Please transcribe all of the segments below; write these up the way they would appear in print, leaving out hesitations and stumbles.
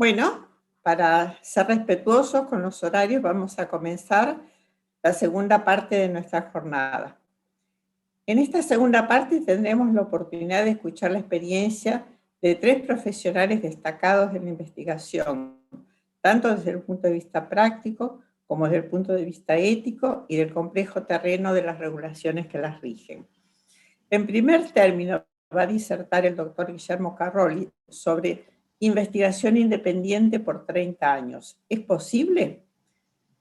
Bueno, para ser respetuosos con los horarios, vamos a comenzar la segunda parte de nuestra jornada. En esta segunda parte tendremos la oportunidad de escuchar la experiencia de 3 profesionales destacados en la investigación, tanto desde el punto de vista práctico como desde el punto de vista ético y del complejo terreno de las regulaciones que las rigen. En primer término, va a disertar el doctor Guillermo Carrolli sobre investigación independiente por 30 años. ¿Es posible?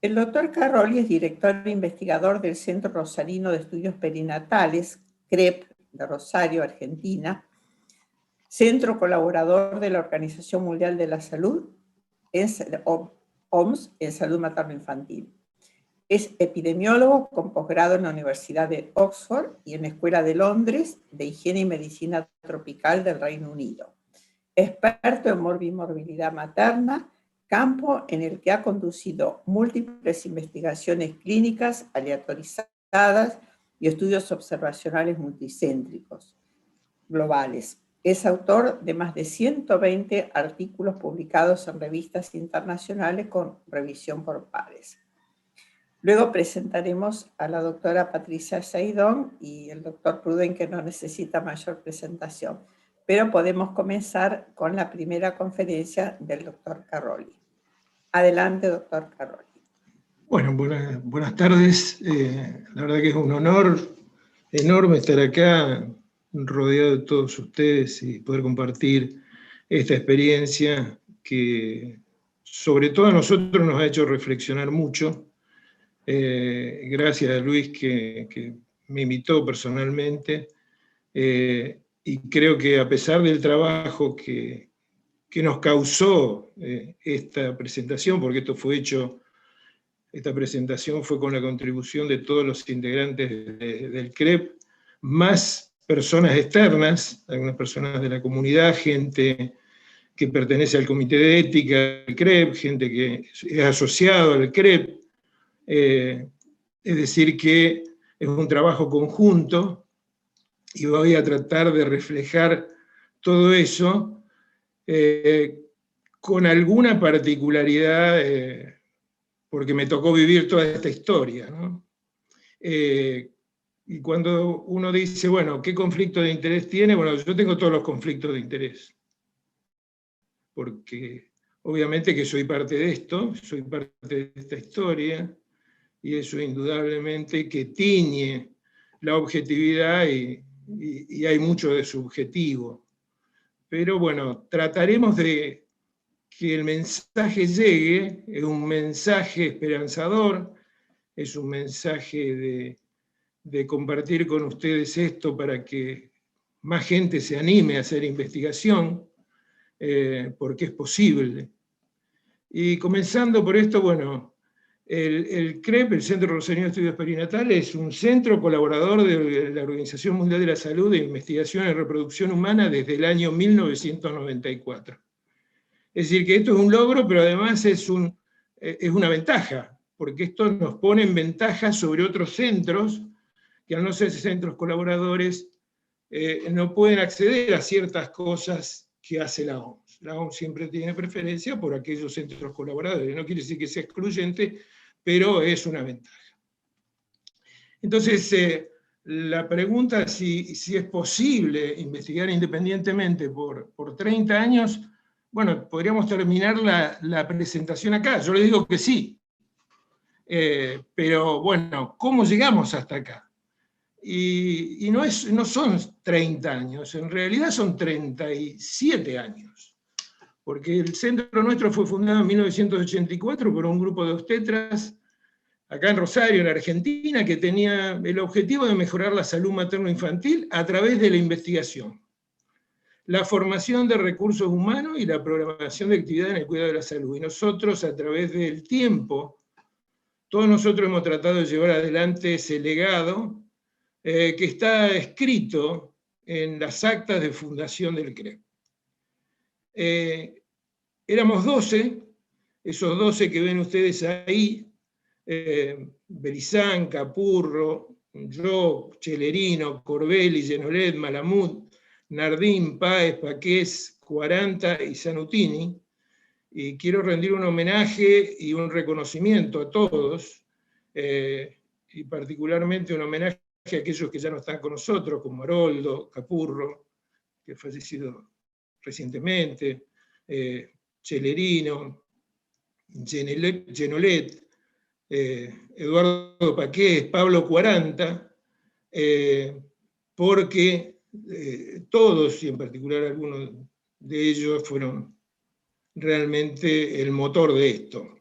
El doctor Carrolli es director e investigador del Centro Rosarino de Estudios Perinatales, CREP, de Rosario, Argentina, centro colaborador de la Organización Mundial de la Salud, OMS, en salud materno-infantil. Es epidemiólogo con posgrado en la Universidad de Oxford y en la Escuela de Londres de Higiene y Medicina Tropical del Reino Unido. Experto en morbimorbilidad materna, campo en el que ha conducido múltiples investigaciones clínicas aleatorizadas y estudios observacionales multicéntricos globales. Es autor de más de 120 artículos publicados en revistas internacionales con revisión por pares. Luego presentaremos a la doctora Patricia Saidón y el doctor Pruden, que no necesita mayor presentación. Pero podemos comenzar con la primera conferencia del doctor Carrolli. Adelante, doctor Carrolli. Bueno, buenas tardes. La verdad que es un honor enorme estar acá, rodeado de todos ustedes y poder compartir esta experiencia que sobre todo a nosotros nos ha hecho reflexionar mucho. Gracias a Luis que me invitó personalmente, y creo que a pesar del trabajo que nos causó esta presentación, porque esta presentación fue con la contribución de todos los integrantes del CREP, más personas externas, algunas personas de la comunidad, gente que pertenece al comité de ética del CREP, gente que es asociado al CREP. Es decir, que es un trabajo conjunto y voy a tratar de reflejar todo eso con alguna particularidad, porque me tocó vivir toda esta historia, ¿no? Y cuando uno dice, bueno, ¿qué conflicto de interés tiene? Bueno, yo tengo todos los conflictos de interés, porque obviamente que soy parte de esto, soy parte de esta historia, y eso indudablemente que tiñe la objetividad y hay mucho de subjetivo. Pero bueno, trataremos de que el mensaje llegue, es un mensaje esperanzador, es un mensaje de compartir con ustedes esto para que más gente se anime a hacer investigación, porque es posible. Y comenzando por esto, bueno, el CREP, el Centro Rosarino de Estudios Perinatales, es un centro colaborador de la Organización Mundial de la Salud de Investigación en Reproducción Humana desde el año 1994. Es decir, que esto es un logro, pero además es una ventaja, porque esto nos pone en ventaja sobre otros centros que al no ser centros colaboradores no pueden acceder a ciertas cosas que hace la OMS. La OMS siempre tiene preferencia por aquellos centros colaboradores. No quiere decir que sea excluyente, pero es una ventaja. Entonces, la pregunta si es posible investigar independientemente por 30 años, bueno, podríamos terminar la presentación acá. Yo le digo que sí. Pero bueno, ¿cómo llegamos hasta acá? Y no son 30 años, en realidad son 37 años. Porque el centro nuestro fue fundado en 1984 por un grupo de obstetras acá en Rosario, en Argentina, que tenía el objetivo de mejorar la salud materno-infantil a través de la investigación, la formación de recursos humanos y la programación de actividad en el cuidado de la salud. Y nosotros, a través del tiempo, todos nosotros hemos tratado de llevar adelante ese legado que está escrito en las actas de fundación del CREP. Éramos 12, esos 12 que ven ustedes ahí, Berizán, Capurro, yo, Chelerino, Corbelli, Genolet, Malamud, Nardín, Páez, Paqués, Cuaranta y Zanutini, y quiero rendir un homenaje y un reconocimiento a todos, y particularmente un homenaje a aquellos que ya no están con nosotros, como Haroldo Capurro, que ha fallecido recientemente, Celerino, Genolet, Eduardo Paqués, Pablo 40, porque todos, y en particular algunos de ellos, fueron realmente el motor de esto.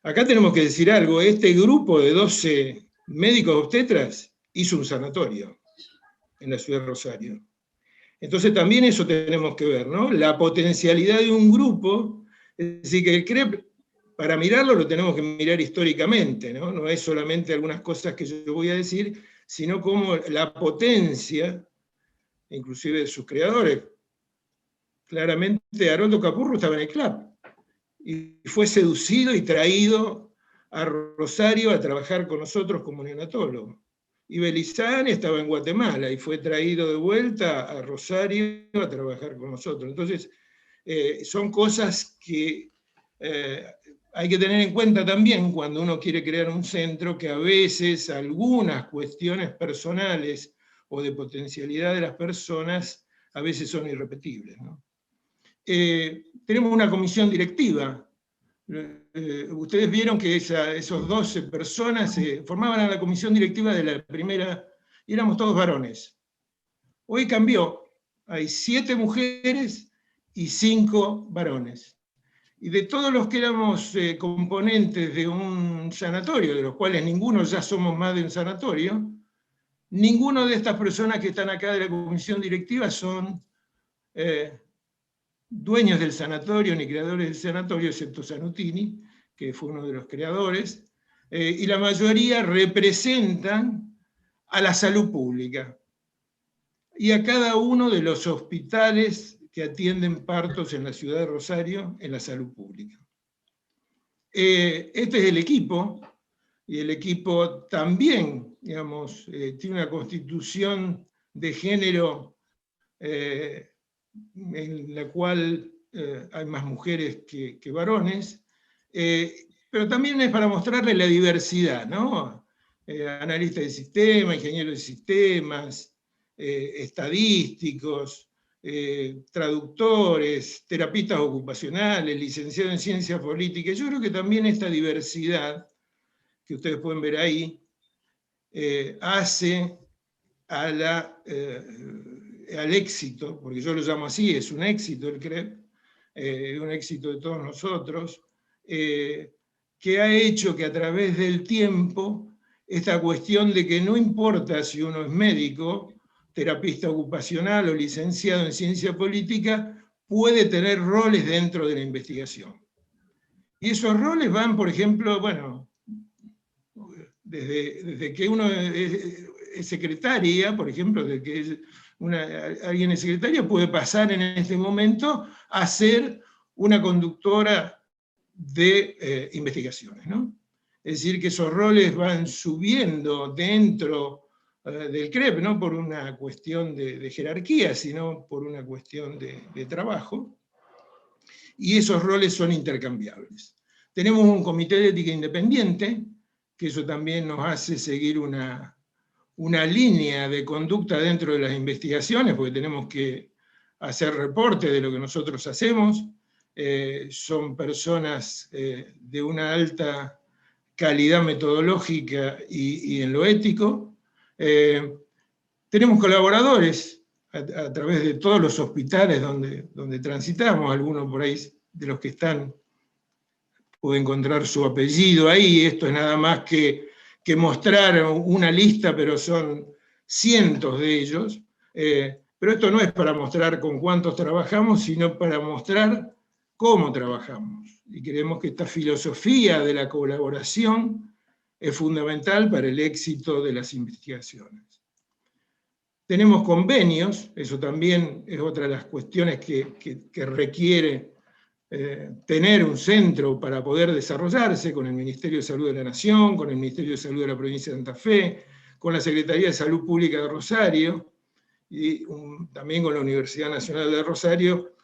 Acá tenemos que decir algo, este grupo de 12 médicos obstetras hizo un sanatorio en la ciudad de Rosario. Entonces también eso tenemos que ver, ¿no? La potencialidad de un grupo, es decir, que el CREP, para mirarlo lo tenemos que mirar históricamente, ¿no? No es solamente algunas cosas que yo voy a decir, sino como la potencia, inclusive de sus creadores. Claramente Haroldo Capurro estaba en el CLAP, y fue seducido y traído a Rosario a trabajar con nosotros como neonatólogo. Y Belizani estaba en Guatemala y fue traído de vuelta a Rosario a trabajar con nosotros. Entonces, son cosas que hay que tener en cuenta también cuando uno quiere crear un centro, que a veces algunas cuestiones personales o de potencialidad de las personas a veces son irrepetibles, ¿no? Tenemos una comisión directiva. Ustedes vieron que esos 12 personas formaban la comisión directiva de la primera, y éramos todos varones. Hoy cambió, hay 7 mujeres y 5 varones. Y de todos los que éramos componentes de un sanatorio, de los cuales ninguno ya somos más de un sanatorio, ninguno de estas personas que están acá de la comisión directiva son dueños del sanatorio ni creadores del sanatorio, excepto Zanutini, que fue uno de los creadores, y la mayoría representan a la salud pública y a cada uno de los hospitales que atienden partos en la ciudad de Rosario en la salud pública. Este es el equipo, y el equipo también, digamos, tiene una constitución de género en la cual hay más mujeres que varones, pero también es para mostrarle la diversidad, ¿no? Analistas de sistemas, ingenieros de sistemas, estadísticos, traductores, terapistas ocupacionales, licenciados en ciencias políticas. Yo creo que también esta diversidad, que ustedes pueden ver ahí, hace al éxito, porque yo lo llamo así, es un éxito el CREP, un éxito de todos nosotros, que ha hecho que a través del tiempo esta cuestión de que no importa si uno es médico, terapista ocupacional o licenciado en ciencia política, puede tener roles dentro de la investigación. Y esos roles van, por ejemplo, bueno, desde que uno es secretaria, por ejemplo, desde que alguien es secretaria, puede pasar en este momento a ser una conductora de investigaciones, ¿no? Es decir, que esos roles van subiendo dentro del CREP, no por una cuestión de jerarquía, sino por una cuestión de trabajo, y esos roles son intercambiables. Tenemos un comité de ética independiente, que eso también nos hace seguir una línea de conducta dentro de las investigaciones, porque tenemos que hacer reporte de lo que nosotros hacemos. Son personas de una alta calidad metodológica y en lo ético. Tenemos colaboradores a través de todos los hospitales donde transitamos, algunos por ahí de los que están, puede encontrar su apellido ahí. Esto es nada más que mostrar una lista, pero son cientos de ellos. Pero esto no es para mostrar con cuántos trabajamos, sino para mostrar cómo trabajamos. Y creemos que esta filosofía de la colaboración es fundamental para el éxito de las investigaciones. Tenemos convenios, eso también es otra de las cuestiones que requiere tener un centro para poder desarrollarse, con el Ministerio de Salud de la Nación, con el Ministerio de Salud de la Provincia de Santa Fe, con la Secretaría de Salud Pública de Rosario, y también con la Universidad Nacional de Rosario,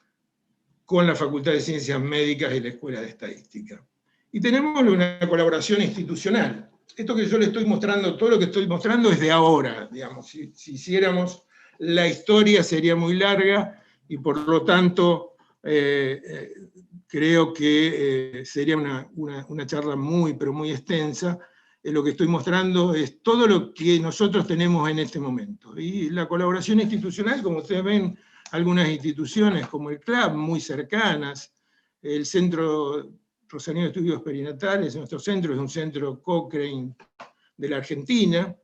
con la Facultad de Ciencias Médicas y la Escuela de Estadística. Y tenemos una colaboración institucional. Esto que yo le estoy mostrando, todo lo que estoy mostrando es de ahora, digamos. Si hiciéramos la historia sería muy larga y por lo tanto creo que sería una charla muy, pero muy extensa. Lo que estoy mostrando es todo lo que nosotros tenemos en este momento. Y la colaboración institucional, como ustedes ven, algunas instituciones como el CLAP, muy cercanas, el Centro Rosalino de Estudios Perinatales, nuestro centro es un centro Cochrane de la Argentina,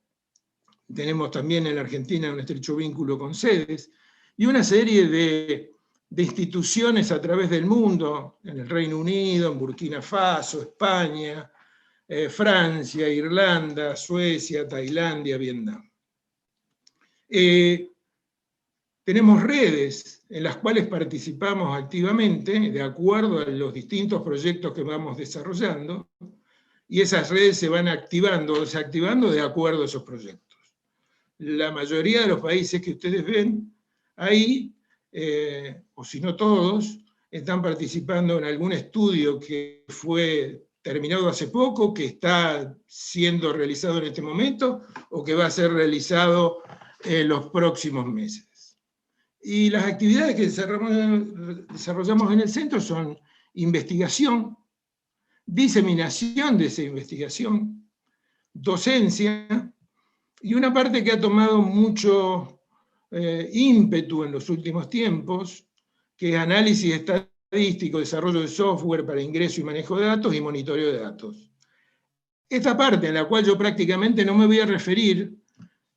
tenemos también en la Argentina un estrecho vínculo con sedes, y una serie de instituciones a través del mundo, en el Reino Unido, en Burkina Faso, España, Francia, Irlanda, Suecia, Tailandia, Vietnam. Tenemos redes en las cuales participamos activamente de acuerdo a los distintos proyectos que vamos desarrollando, y esas redes se van activando o desactivando de acuerdo a esos proyectos. La mayoría de los países que ustedes ven ahí, o si no todos, están participando en algún estudio que fue terminado hace poco, que está siendo realizado en este momento, o que va a ser realizado en los próximos meses. Y las actividades que desarrollamos en el centro son investigación, diseminación de esa investigación, docencia, y una parte que ha tomado mucho ímpetu en los últimos tiempos, que es análisis estadístico, desarrollo de software para ingreso y manejo de datos y monitoreo de datos. Esta parte, en la cual yo prácticamente no me voy a referir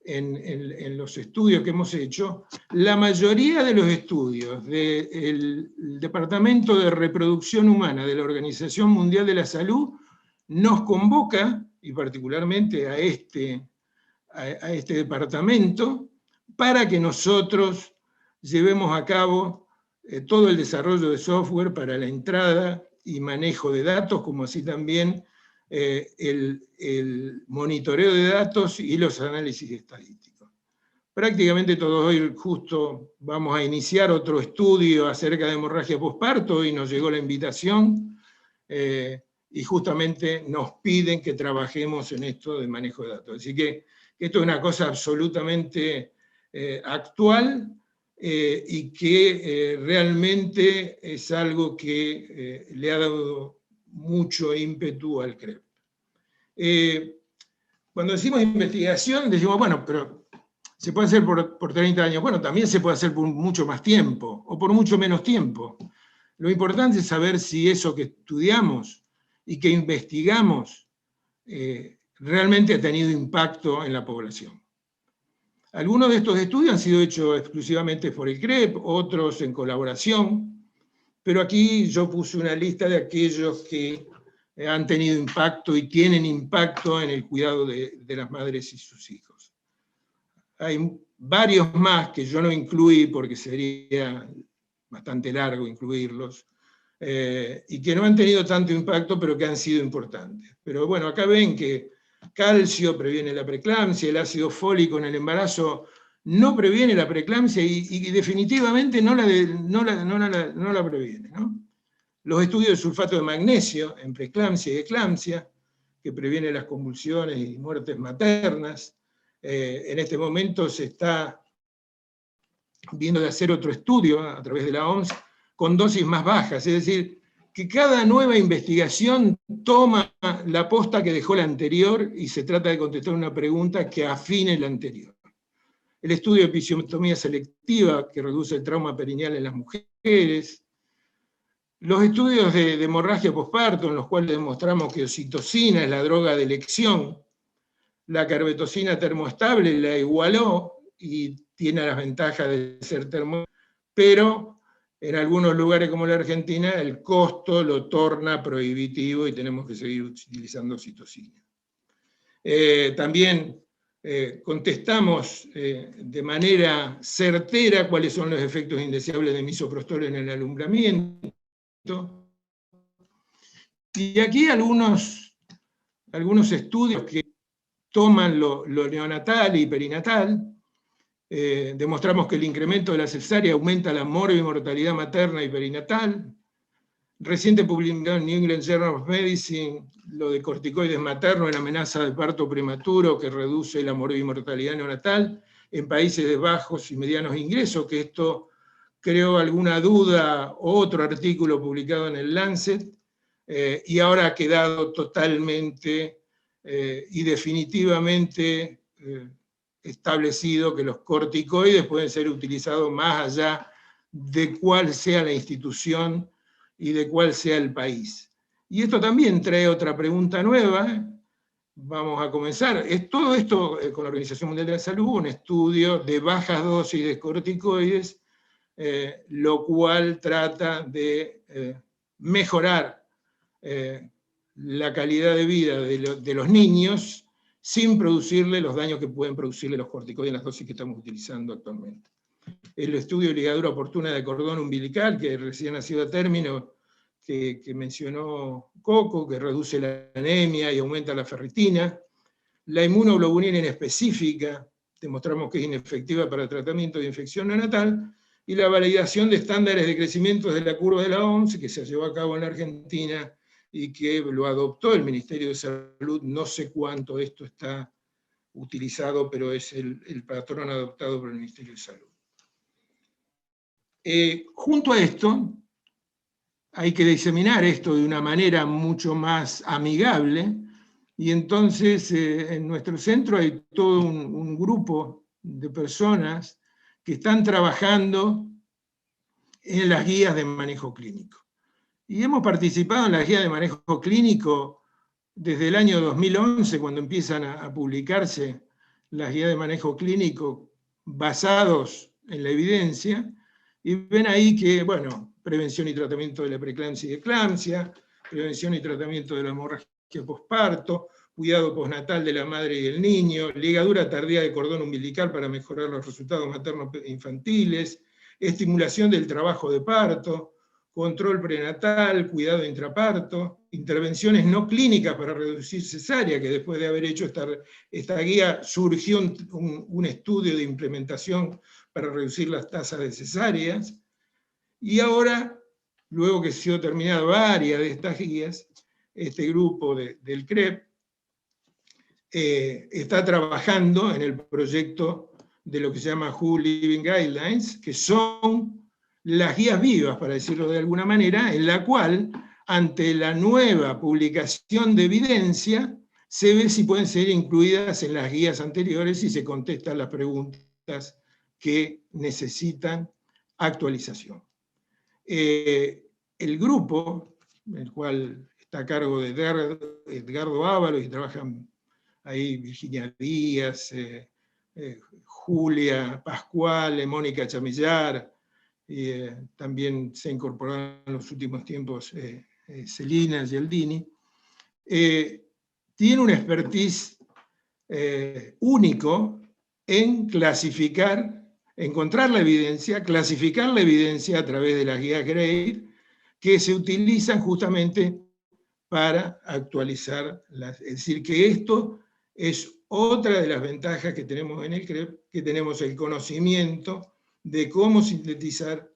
en los estudios que hemos hecho, la mayoría de los estudios del Departamento de Reproducción Humana de la Organización Mundial de la Salud nos convoca, y particularmente a este departamento, para que nosotros llevemos a cabo todo el desarrollo de software para la entrada y manejo de datos, como así también el monitoreo de datos y los análisis estadísticos. Prácticamente todos hoy justo vamos a iniciar otro estudio acerca de hemorragia posparto y nos llegó la invitación y justamente nos piden que trabajemos en esto de manejo de datos. Así que esto es una cosa absolutamente actual y que realmente es algo que le ha dado mucho ímpetu al CREP. Cuando decimos investigación, decimos, bueno, pero se puede hacer por 30 años. Bueno, también se puede hacer por mucho más tiempo, o por mucho menos tiempo. Lo importante es saber si eso que estudiamos y que investigamos realmente ha tenido impacto en la población. Algunos de estos estudios han sido hechos exclusivamente por el CREP, otros en colaboración, pero aquí yo puse una lista de aquellos que han tenido impacto y tienen impacto en el cuidado de las madres y sus hijos. Hay varios más que yo no incluí porque sería bastante largo incluirlos, y que no han tenido tanto impacto, pero que han sido importantes. Pero bueno, acá ven que calcio previene la preeclampsia, el ácido fólico en el embarazo no previene la preeclampsia y definitivamente no la previene, ¿no? Los estudios de sulfato de magnesio en preeclampsia y eclampsia, que previene las convulsiones y muertes maternas. En este momento se está viendo de hacer otro estudio a través de la OMS con dosis más bajas, es decir, que cada nueva investigación toma la posta que dejó la anterior y se trata de contestar una pregunta que afine la anterior. El estudio de episiotomía selectiva, que reduce el trauma perineal en las mujeres. Los estudios de hemorragia posparto, en los cuales demostramos que oxitocina es la droga de elección. La carbetocina termoestable la igualó y tiene las ventajas de ser termoestable, pero en algunos lugares como la Argentina el costo lo torna prohibitivo y tenemos que seguir utilizando oxitocina. También contestamos de manera certera cuáles son los efectos indeseables de misoprostol en el alumbramiento. Y aquí algunos estudios que toman lo neonatal y perinatal demostramos que el incremento de la cesárea aumenta la morbimortalidad materna y perinatal. Reciente publicado en New England Journal of Medicine lo de corticoides maternos en amenaza de parto prematuro que reduce la morbimortalidad neonatal en países de bajos y medianos ingresos, que esto creó alguna duda, otro artículo publicado en el Lancet, y ahora ha quedado totalmente y definitivamente establecido que los corticoides pueden ser utilizados más allá de cuál sea la institución y de cuál sea el país. Y esto también trae otra pregunta nueva. Vamos a comenzar. Todo esto con la Organización Mundial de la Salud, un estudio de bajas dosis de corticoides, lo cual trata de mejorar la calidad de vida de los niños sin producirle los daños que pueden producirle los corticoides en las dosis que estamos utilizando actualmente. El estudio de ligadura oportuna de cordón umbilical, que recién ha sido a término, que mencionó Coco, que reduce la anemia y aumenta la ferritina. La inmunoglobulina inespecífica, demostramos que es inefectiva para el tratamiento de infección neonatal, y la validación de estándares de crecimiento de la curva de la OMS, que se llevó a cabo en la Argentina y que lo adoptó el Ministerio de Salud. No sé cuánto esto está utilizado, pero es el patrón adoptado por el Ministerio de Salud. Junto a esto, hay que diseminar esto de una manera mucho más amigable, y entonces en nuestro centro hay todo un grupo de personas que están trabajando en las guías de manejo clínico. Y hemos participado en las guías de manejo clínico desde el año 2011, cuando empiezan a publicarse las guías de manejo clínico basados en la evidencia, y ven ahí que, bueno, prevención y tratamiento de la preeclampsia y eclampsia, prevención y tratamiento de la hemorragia posparto, cuidado postnatal de la madre y el niño, ligadura tardía de cordón umbilical para mejorar los resultados maternos infantiles, estimulación del trabajo de parto, control prenatal, cuidado intraparto, intervenciones no clínicas para reducir cesárea, que después de haber hecho esta guía surgió un estudio de implementación para reducir las tasas de cesáreas, y ahora, luego que se ha sido terminada varias de estas guías, este grupo del CREP está trabajando en el proyecto de lo que se llama WHO Living Guidelines, que son las guías vivas, para decirlo de alguna manera, en la cual, ante la nueva publicación de evidencia, se ve si pueden ser incluidas en las guías anteriores y se contestan las preguntas que necesitan actualización. El grupo, el cual está a cargo de Edgardo Ávalos, y trabajan ahí Virginia Díaz, Julia Pascual, Mónica Chamillar, y también se incorporaron en los últimos tiempos Celina Gialdini, tiene un expertise único en clasificar, encontrar la evidencia, clasificar la evidencia a través de las guías GRADE, que se utilizan justamente para actualizar, es decir, que esto es otra de las ventajas que tenemos en el CREP, que tenemos el conocimiento de cómo sintetizar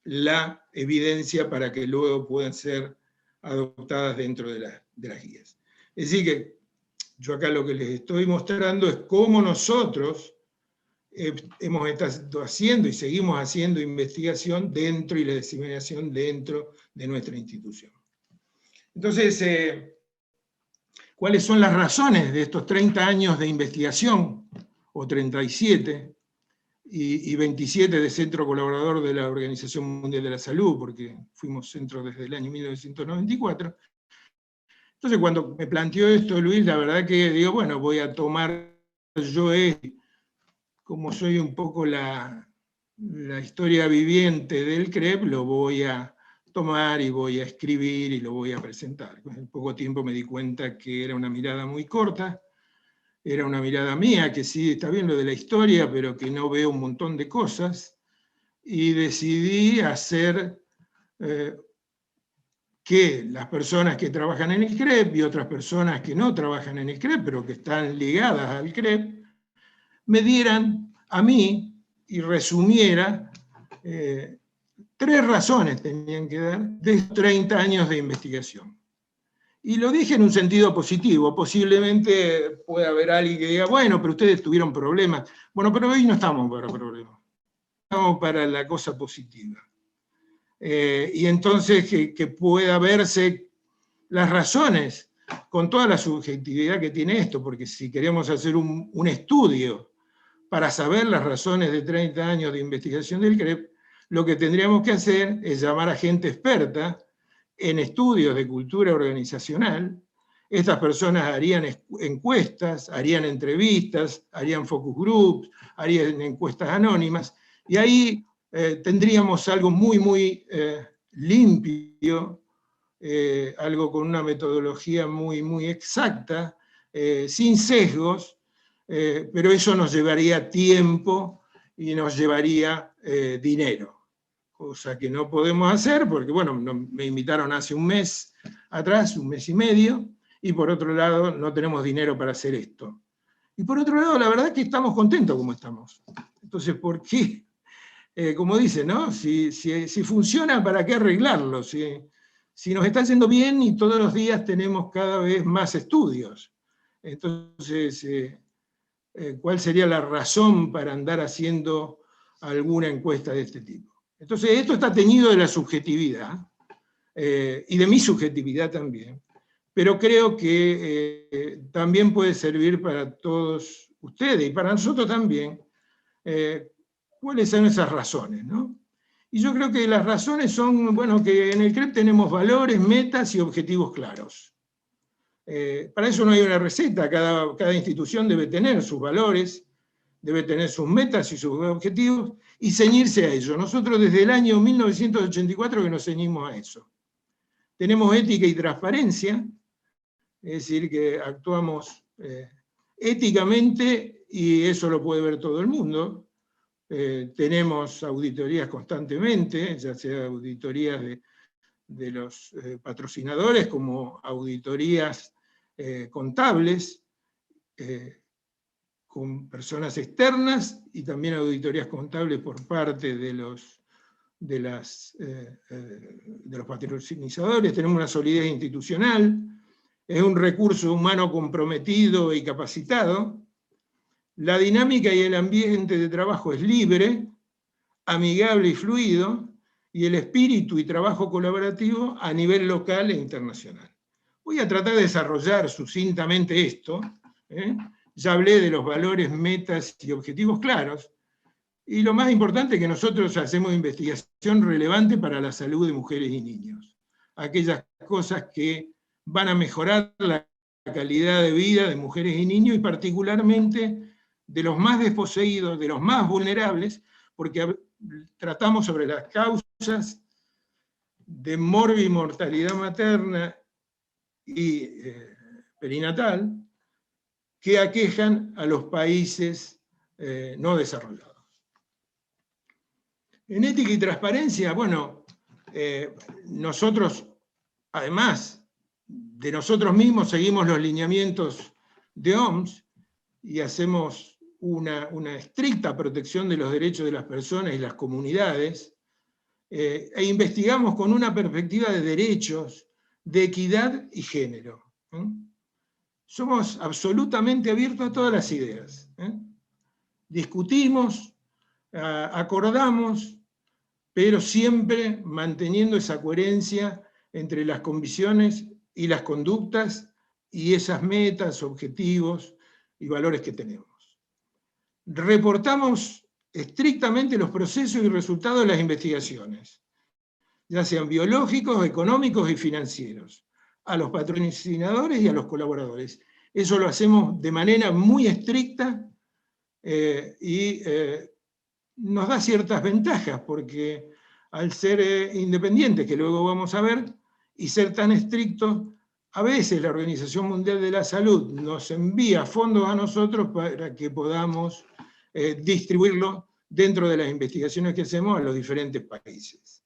la evidencia para que luego puedan ser adoptadas dentro de las guías. Es decir, que yo acá lo que les estoy mostrando es cómo nosotros hemos estado haciendo y seguimos haciendo investigación dentro y la diseminación dentro de nuestra institución. Entonces, ¿cuáles son las razones de estos 30 años de investigación, o 37, y 27 de centro colaborador de la Organización Mundial de la Salud, porque fuimos centro desde el año 1994? Entonces, cuando me planteó esto Luis, la verdad que digo, bueno, voy a tomar yo, como soy un poco la historia viviente del CREP, lo voy a tomar y voy a escribir y lo voy a presentar. En poco tiempo me di cuenta que era una mirada muy corta, era una mirada mía, que sí está bien lo de la historia, pero que no veo un montón de cosas, y decidí hacer que las personas que trabajan en el CREP y otras personas que no trabajan en el CREP, pero que están ligadas al CREP, me dieran a mí y resumiera 3 razones tenían que dar de 30 años de investigación. Y lo dije en un sentido positivo. Posiblemente pueda haber alguien que diga, bueno, pero ustedes tuvieron problemas. Bueno, pero hoy no estamos para problemas. Estamos para la cosa positiva. Y entonces que pueda verse las razones con toda la subjetividad que tiene esto, porque si queremos hacer un estudio para saber las razones de 30 años de investigación del CREP, lo que tendríamos que hacer es llamar a gente experta en estudios de cultura organizacional. Estas personas harían encuestas, harían entrevistas, harían focus groups, harían encuestas anónimas, y ahí tendríamos algo muy, muy limpio, algo con una metodología muy, muy exacta, sin sesgos, pero eso nos llevaría tiempo y nos llevaría dinero, cosa que no podemos hacer porque, bueno, me invitaron hace un mes atrás, un mes y medio, y por otro lado no tenemos dinero para hacer esto. Y por otro lado, la verdad es que estamos contentos como estamos. Entonces, ¿por qué? Como dice, ¿no? Si funciona, ¿para qué arreglarlo? Si nos está yendo bien y todos los días tenemos cada vez más estudios. Entonces, ¿cuál sería la razón para andar haciendo alguna encuesta de este tipo? Entonces, esto está teñido de la subjetividad, y de mi subjetividad también, pero creo que también puede servir para todos ustedes y para nosotros también, cuáles son esas razones, ¿no? Y yo creo que las razones son, bueno, que en el CREP tenemos valores, metas y objetivos claros. Para eso no hay una receta, cada institución debe tener sus valores, debe tener sus metas y sus objetivos, y ceñirse a ello. Nosotros desde el año 1984 que nos ceñimos a eso. Tenemos ética y transparencia, es decir, que actuamos éticamente, y eso lo puede ver todo el mundo. Tenemos auditorías constantemente, ya sea auditorías de los patrocinadores como auditorías contables, con personas externas, y también auditorías contables por parte de los patrocinadores. Tenemos una solidez institucional, es un recurso humano comprometido y capacitado. La dinámica y el ambiente de trabajo es libre, amigable y fluido, y el espíritu y trabajo colaborativo a nivel local e internacional. Voy a tratar de desarrollar sucintamente esto. Ya hablé de los valores, metas y objetivos claros, y lo más importante es que nosotros hacemos investigación relevante para la salud de mujeres y niños. Aquellas cosas que van a mejorar la calidad de vida de mujeres y niños, y particularmente de los más desposeídos, de los más vulnerables, porque tratamos sobre las causas de morbimortalidad materna y perinatal que aquejan a los países no desarrollados. En ética y transparencia, bueno, nosotros, además de nosotros mismos, seguimos los lineamientos de OMS y hacemos una estricta protección de los derechos de las personas y las comunidades, e investigamos con una perspectiva de derechos, de equidad y género. Somos absolutamente abiertos a todas las ideas. Discutimos, acordamos, pero siempre manteniendo esa coherencia entre las convicciones y las conductas y esas metas, objetivos y valores que tenemos. Reportamos estrictamente los procesos y resultados de las investigaciones, ya sean biológicos, económicos y financieros, a los patrocinadores y a los colaboradores. Eso lo hacemos de manera muy estricta y nos da ciertas ventajas, porque al ser independientes, que luego vamos a ver, y ser tan estrictos, a veces la Organización Mundial de la Salud nos envía fondos a nosotros para que podamos distribuirlo dentro de las investigaciones que hacemos a los diferentes países.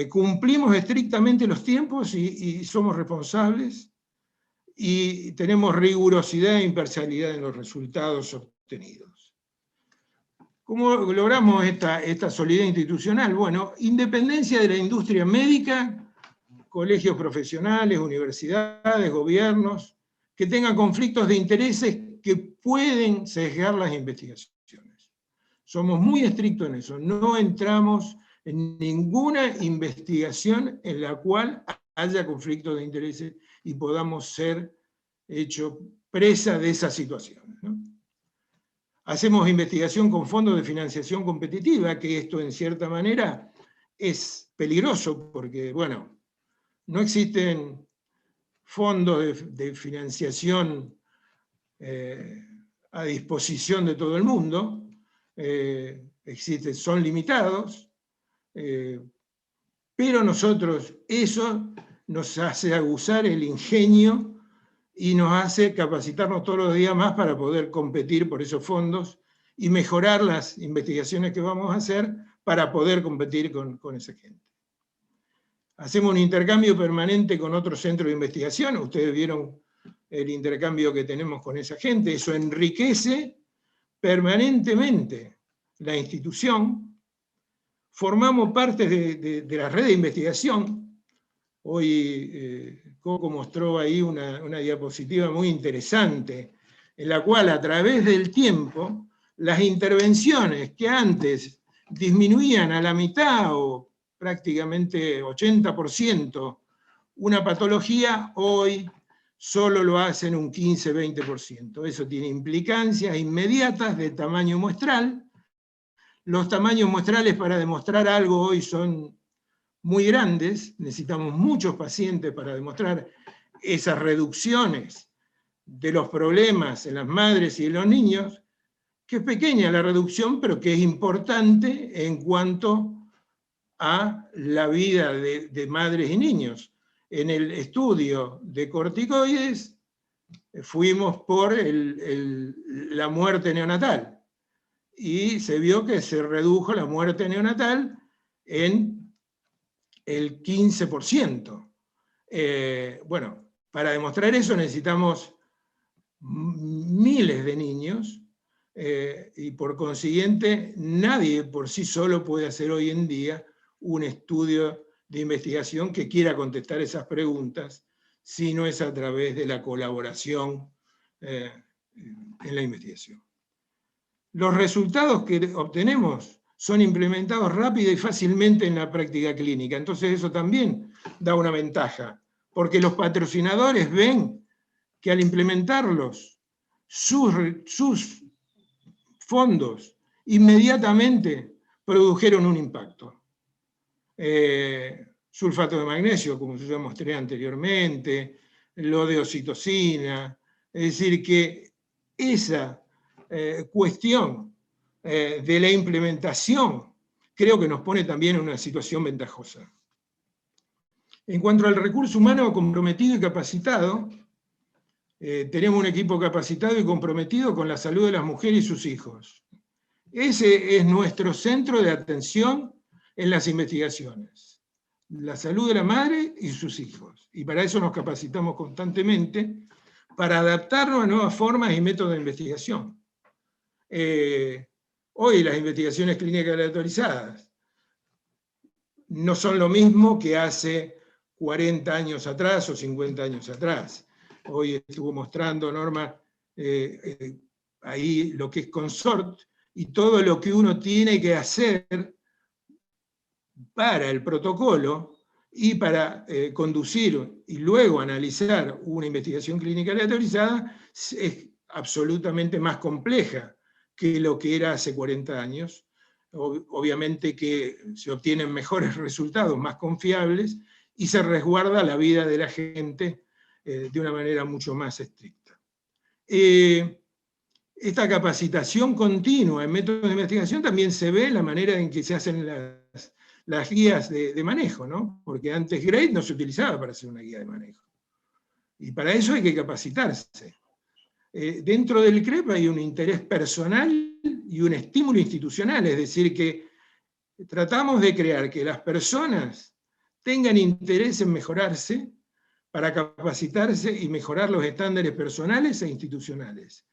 Cumplimos estrictamente los tiempos y somos responsables, y tenemos rigurosidad e imparcialidad en los resultados obtenidos. ¿Cómo logramos esta solidez institucional? Bueno, independencia de la industria médica, colegios profesionales, universidades, gobiernos, que tengan conflictos de intereses que pueden sesgar las investigaciones. Somos muy estrictos en eso, no entramos en ninguna investigación en la cual haya conflictos de intereses y podamos ser hechos presa de esa situación, ¿no? Hacemos investigación con fondos de financiación competitiva, que esto en cierta manera es peligroso porque, bueno, no existen fondos de financiación a disposición de todo el mundo, son limitados, pero nosotros eso nos hace aguzar el ingenio y nos hace capacitarnos todos los días más para poder competir por esos fondos y mejorar las investigaciones que vamos a hacer para poder competir con esa gente. Hacemos un intercambio permanente con otros centros de investigación, ustedes vieron el intercambio que tenemos con esa gente, eso enriquece permanentemente la institución, formamos parte de la red de investigación. Hoy Coco mostró ahí una diapositiva muy interesante, en la cual a través del tiempo, las intervenciones que antes disminuían a la mitad o prácticamente 80% una patología, hoy solo lo hacen un 15-20%. Eso tiene implicancias inmediatas de tamaño muestral. Los tamaños muestrales para demostrar algo hoy son muy grandes, necesitamos muchos pacientes para demostrar esas reducciones de los problemas en las madres y en los niños, que es pequeña la reducción, pero que es importante en cuanto a la vida de madres y niños. En el estudio de corticoides fuimos por la muerte neonatal, y se vio que se redujo la muerte neonatal en el 15%. Bueno, para demostrar eso necesitamos miles de niños, y por consiguiente nadie por sí solo puede hacer hoy en día un estudio de investigación que quiera contestar esas preguntas, si no es a través de la colaboración en la investigación. Los resultados que obtenemos son implementados rápida y fácilmente en la práctica clínica. Entonces eso también da una ventaja, porque los patrocinadores ven que al implementarlos, sus fondos inmediatamente produjeron un impacto. Sulfato de magnesio, como yo ya mostré anteriormente, lo de oxitocina, es decir, que esa cuestión de la implementación creo que nos pone también en una situación ventajosa. En cuanto al recurso humano comprometido y capacitado, tenemos un equipo capacitado y comprometido con la salud de las mujeres y sus hijos. Ese es nuestro centro de atención en las investigaciones. La salud de la madre y sus hijos. Y para eso nos capacitamos constantemente, para adaptarnos a nuevas formas y métodos de investigación. Hoy las investigaciones clínicas aleatorizadas no son lo mismo que hace 40 años atrás o 50 años atrás. Hoy estuvo mostrando Norma ahí lo que es CONSORT y todo lo que uno tiene que hacer para el protocolo y para conducir y luego analizar una investigación clínica aleatorizada es absolutamente más compleja que lo que era hace 40 años. Obviamente que se obtienen mejores resultados, más confiables, y se resguarda la vida de la gente de una manera mucho más estricta. Esta capacitación continua en métodos de investigación también se ve en la manera en que se hacen las guías de manejo, ¿no? Porque antes GRADE no se utilizaba para hacer una guía de manejo. Y para eso hay que capacitarse. Dentro del CREP hay un interés personal y un estímulo institucional, es decir, que tratamos de crear que las personas tengan interés en mejorarse para capacitarse y mejorar los estándares personales e institucionales.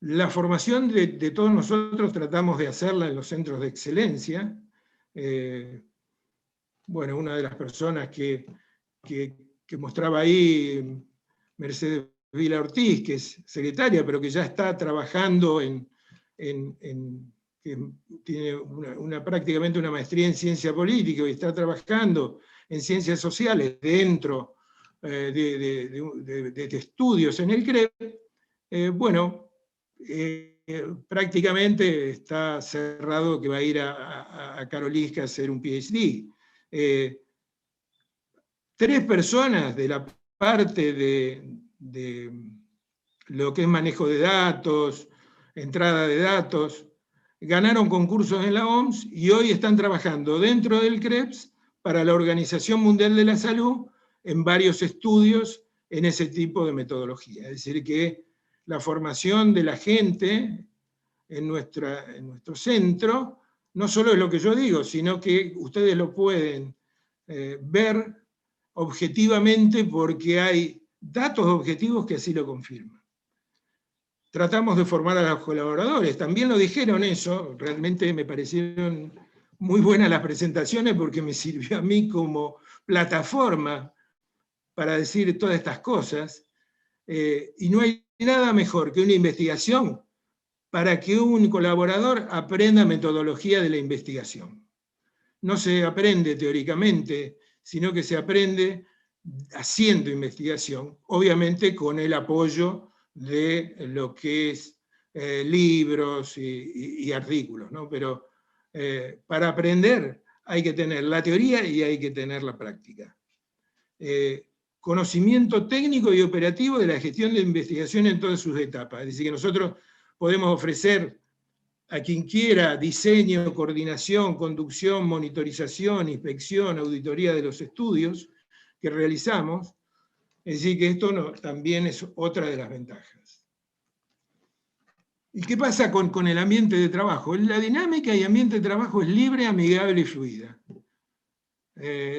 La formación de todos nosotros tratamos de hacerla en los centros de excelencia. Bueno, una de las personas que mostraba ahí, Mercedes Vila Ortiz, que es secretaria, pero que ya está trabajando que tiene prácticamente una maestría en ciencia política y está trabajando en ciencias sociales dentro de estudios en el CREP, prácticamente está cerrado que va a ir a Karolinska a hacer un PhD. 3 personas de la parte de lo que es manejo de datos, entrada de datos, ganaron concursos en la OMS y hoy están trabajando dentro del CREPS para la Organización Mundial de la Salud en varios estudios en ese tipo de metodología. Es decir, que la formación de la gente en nuestro centro no solo es lo que yo digo, sino que ustedes lo pueden ver objetivamente porque hay datos objetivos que así lo confirman. Tratamos de formar a los colaboradores, también lo dijeron eso, realmente me parecieron muy buenas las presentaciones porque me sirvió a mí como plataforma para decir todas estas cosas, y no hay nada mejor que una investigación para que un colaborador aprenda metodología de la investigación. No se aprende teóricamente, sino que se aprende haciendo investigación, obviamente con el apoyo de lo que es libros y artículos, ¿no? Pero para aprender hay que tener la teoría y hay que tener la práctica. Conocimiento técnico y operativo de la gestión de investigación en todas sus etapas. Es decir, que nosotros podemos ofrecer a quien quiera diseño, coordinación, conducción, monitorización, inspección, auditoría de los estudios que realizamos. Es decir, que esto también es otra de las ventajas. ¿Y qué pasa con el ambiente de trabajo? La dinámica y ambiente de trabajo es libre, amigable y fluida.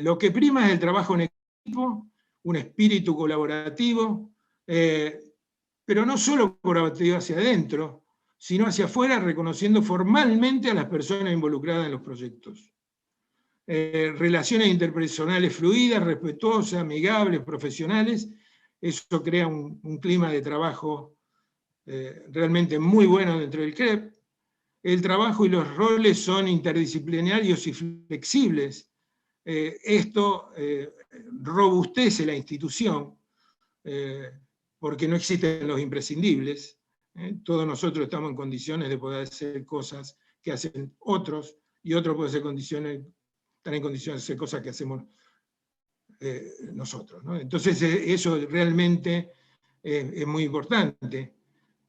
Lo que prima es el trabajo en equipo, un espíritu colaborativo, pero no solo colaborativo hacia adentro, sino hacia afuera, reconociendo formalmente a las personas involucradas en los proyectos. Relaciones interpersonales fluidas, respetuosas, amigables, profesionales, eso crea un clima de trabajo realmente muy bueno dentro del CREP. El trabajo y los roles son interdisciplinarios y flexibles. Esto robustece la institución, porque no existen los imprescindibles. Todos nosotros estamos en condiciones de poder hacer cosas que hacen otros, y otros pueden están en condiciones de hacer cosas que hacemos nosotros, ¿no? Entonces eso realmente es muy importante.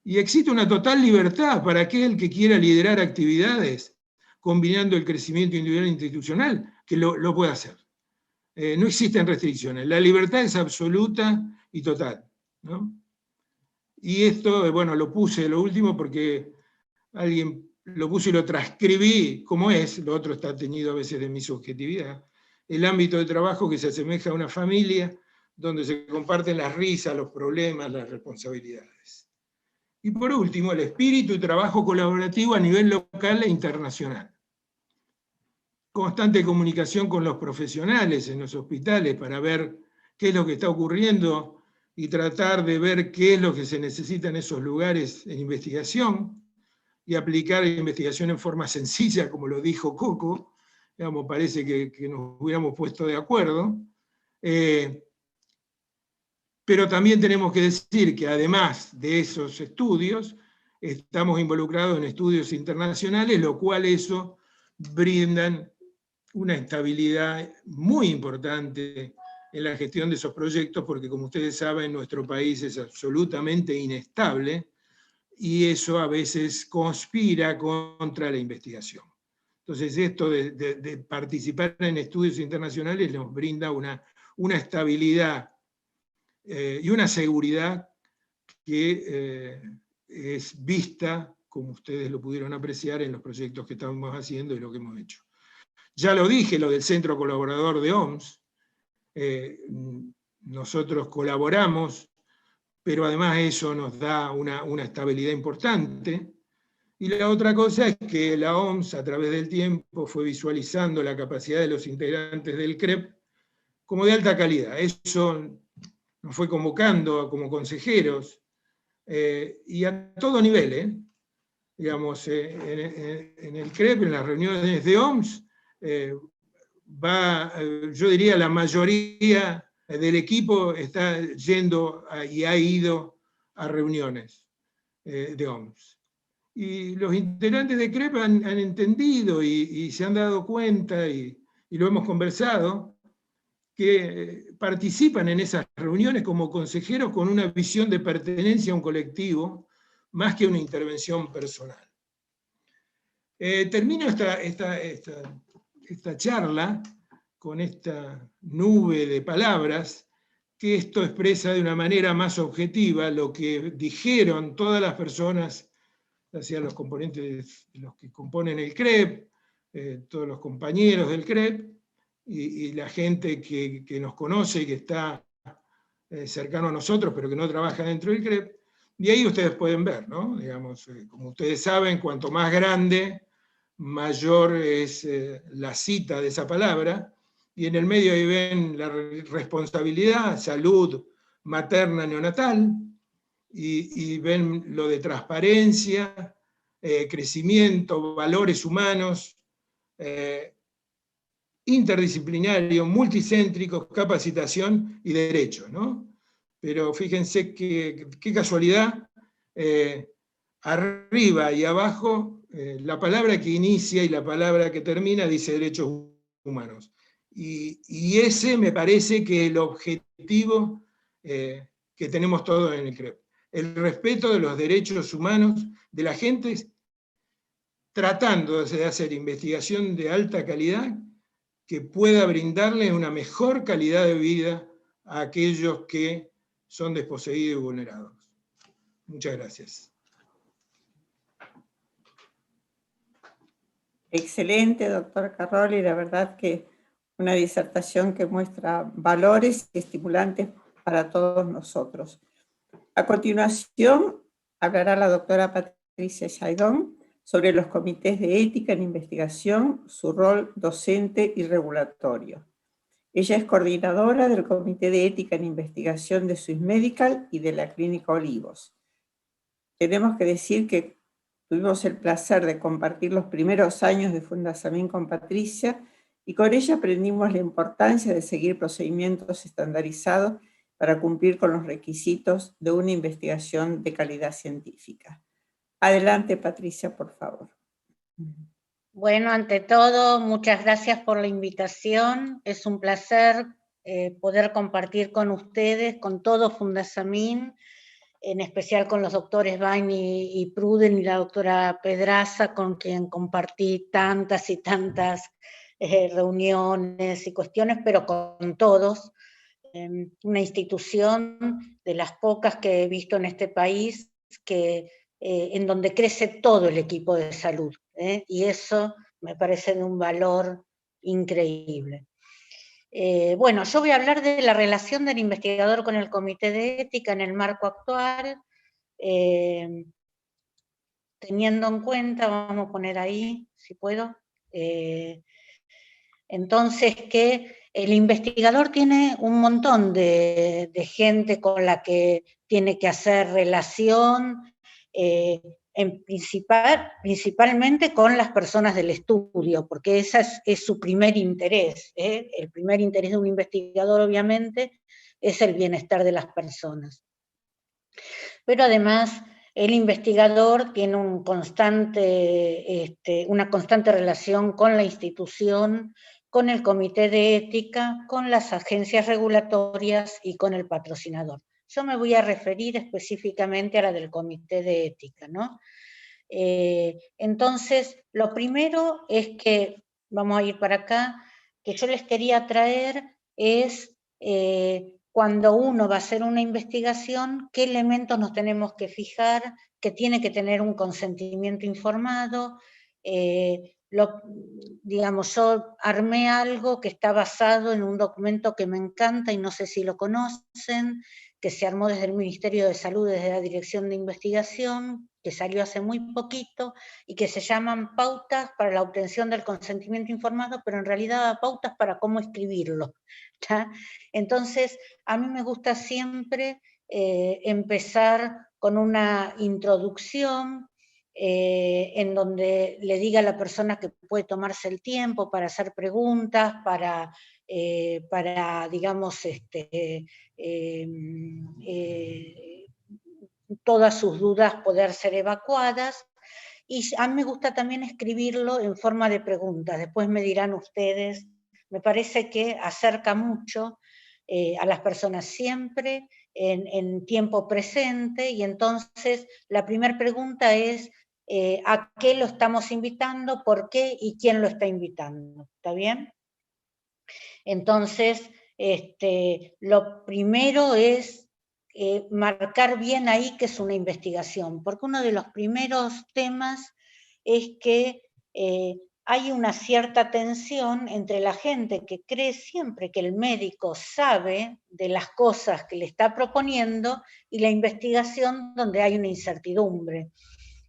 Y existe una total libertad para aquel que quiera liderar actividades combinando el crecimiento individual e institucional, que lo pueda hacer. No existen restricciones, la libertad es absoluta y total, ¿no? Y esto, bueno, lo puse lo último porque alguien lo puse y lo transcribí como es, lo otro está teñido a veces de mi subjetividad. El ámbito de trabajo que se asemeja a una familia donde se comparten las risas, los problemas, las responsabilidades. Y por último, el espíritu y trabajo colaborativo a nivel local e internacional. Constante comunicación con los profesionales en los hospitales para ver qué es lo que está ocurriendo y tratar de ver qué es lo que se necesita en esos lugares en investigación y aplicar investigación en forma sencilla, como lo dijo Coco. Digamos, parece que nos hubiéramos puesto de acuerdo. Pero también tenemos que decir que además de esos estudios, estamos involucrados en estudios internacionales, lo cual eso brindan una estabilidad muy importante en la gestión de esos proyectos, porque como ustedes saben, nuestro país es absolutamente inestable, y eso a veces conspira contra la investigación. Entonces esto de participar en estudios internacionales nos brinda una estabilidad y una seguridad que es vista, como ustedes lo pudieron apreciar, en los proyectos que estamos haciendo y lo que hemos hecho. Ya lo dije, lo del Centro Colaborador de OMS. Nosotros colaboramos pero además eso nos da una estabilidad importante. Y la otra cosa es que la OMS, a través del tiempo, fue visualizando la capacidad de los integrantes del CREP como de alta calidad. Eso nos fue convocando como consejeros, y a todo nivel, digamos, en el CREP, en las reuniones de OMS, yo diría la mayoría del equipo está yendo y ha ido a reuniones de OMS. Y los integrantes de CREP han entendido y se han dado cuenta, y lo hemos conversado, que participan en esas reuniones como consejeros con una visión de pertenencia a un colectivo, más que una intervención personal. Termino esta charla con esta nube de palabras, que esto expresa de una manera más objetiva lo que dijeron todas las personas, ya sean los componentes, los que componen el CREP, todos los compañeros del CREP, y la gente que nos conoce y que está cercano a nosotros, pero que no trabaja dentro del CREP. Y ahí ustedes pueden ver, ¿no? Digamos, como ustedes saben, cuanto más grande, mayor es la cita de esa palabra, y en el medio ahí ven la responsabilidad, salud materna neonatal, y ven lo de transparencia, crecimiento, valores humanos, interdisciplinario, multicéntrico, capacitación y derechos, ¿no? Pero fíjense qué casualidad, arriba y abajo, la palabra que inicia y la palabra que termina dice derechos humanos. Y ese me parece que es el objetivo que tenemos todos en el CREP. El respeto de los derechos humanos de la gente, tratando de hacer investigación de alta calidad que pueda brindarles una mejor calidad de vida a aquellos que son desposeídos y vulnerados. Muchas gracias. Excelente, doctor Carroli, la verdad que una disertación que muestra valores estimulantes para todos nosotros. A continuación, hablará la doctora Patricia Chaidón sobre los comités de ética en investigación, su rol docente y regulatorio. Ella es coordinadora del Comité de Ética en Investigación de Swiss Medical y de la Clínica Olivos. Tenemos que decir que tuvimos el placer de compartir los primeros años de Fundasamín con Patricia, y con ella aprendimos la importancia de seguir procedimientos estandarizados para cumplir con los requisitos de una investigación de calidad científica. Adelante, Patricia, por favor. Bueno, ante todo, muchas gracias por la invitación. Es un placer poder compartir con ustedes, con todo Fundasamín, en especial con los doctores Bain y Pruden y la doctora Pedraza, con quien compartí tantas y tantas reuniones y cuestiones, pero con todos. Una institución de las pocas que he visto en este país en donde crece todo el equipo de salud, y eso me parece de un valor increíble. Bueno, yo voy a hablar de la relación del investigador con el comité de ética en el marco actual, teniendo en cuenta, vamos a poner ahí, si puedo, entonces que el investigador tiene un montón de gente con la que tiene que hacer relación, principalmente con las personas del estudio, porque ese es su primer interés. El primer interés de un investigador, obviamente, es el bienestar de las personas. Pero además, el investigador tiene una constante relación con la institución, con el comité de ética, con las agencias regulatorias y con el patrocinador. Yo me voy a referir específicamente a la del comité de ética, ¿no? Entonces, lo primero es que, vamos a ir para acá, que yo les quería traer es, cuando uno va a hacer una investigación, qué elementos nos tenemos que fijar, que tiene que tener un consentimiento informado. Digamos, yo armé algo que está basado en un documento que me encanta y no sé si lo conocen, que se armó desde el Ministerio de Salud, desde la Dirección de Investigación, que salió hace muy poquito, y que se llaman Pautas para la obtención del consentimiento informado, pero en realidad pautas para cómo escribirlo, ¿ya? Entonces, a mí me gusta siempre empezar con una introducción, en donde le diga a la persona que puede tomarse el tiempo para hacer preguntas, para digamos, todas sus dudas poder ser evacuadas. Y a mí me gusta también escribirlo en forma de preguntas. Después me dirán ustedes, me parece que acerca mucho a las personas siempre en tiempo presente, y entonces la primera pregunta es ¿a qué lo estamos invitando? ¿Por qué? ¿Y quién lo está invitando? ¿Está bien? Entonces, lo primero es marcar bien ahí que es una investigación, porque uno de los primeros temas es que hay una cierta tensión entre la gente que cree siempre que el médico sabe de las cosas que le está proponiendo y la investigación donde hay una incertidumbre.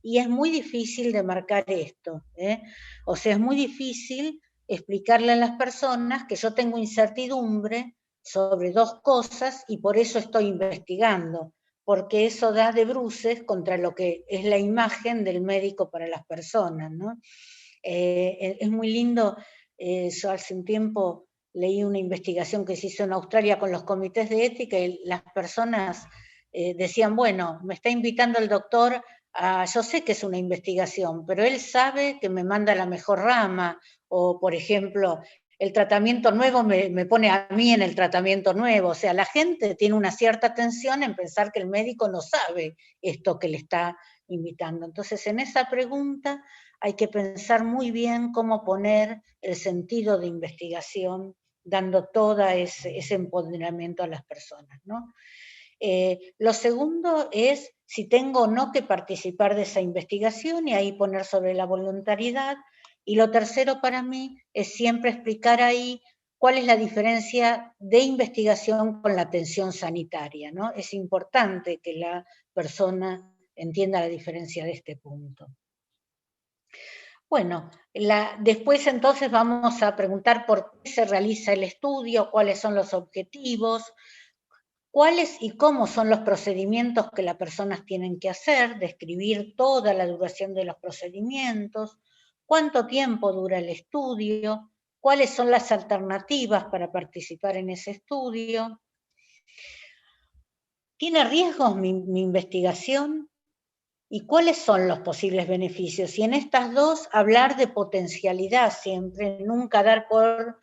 Y es muy difícil de marcar esto, ¿eh? O sea, es muy difícil explicarle a las personas que yo tengo incertidumbre sobre dos cosas y por eso estoy investigando, porque eso da de bruces contra lo que es la imagen del médico para las personas, ¿no? Es muy lindo, yo hace un tiempo leí una investigación que se hizo en Australia con los comités de ética y las personas decían, bueno, me está invitando el doctor yo sé que es una investigación, pero él sabe que me manda a la mejor rama, o por ejemplo, el tratamiento nuevo me pone a mí en el tratamiento nuevo. O sea, la gente tiene una cierta tensión en pensar que el médico no sabe esto que le está invitando. Entonces, en esa pregunta hay que pensar muy bien cómo poner el sentido de investigación, dando todo ese empoderamiento a las personas, ¿no? Lo segundo es si tengo o no que participar de esa investigación, y ahí poner sobre la voluntariedad. Y lo tercero para mí es siempre explicar ahí cuál es la diferencia de investigación con la atención sanitaria, ¿no? Es importante que la persona entienda la diferencia de este punto. Bueno, después entonces vamos a preguntar por qué se realiza el estudio, cuáles son los objetivos, cuáles y cómo son los procedimientos que las personas tienen que hacer, describir toda la duración de los procedimientos, cuánto tiempo dura el estudio, cuáles son las alternativas para participar en ese estudio. ¿Tiene riesgos mi investigación? ¿Y cuáles son los posibles beneficios? Y en estas dos, hablar de potencialidad siempre, nunca dar por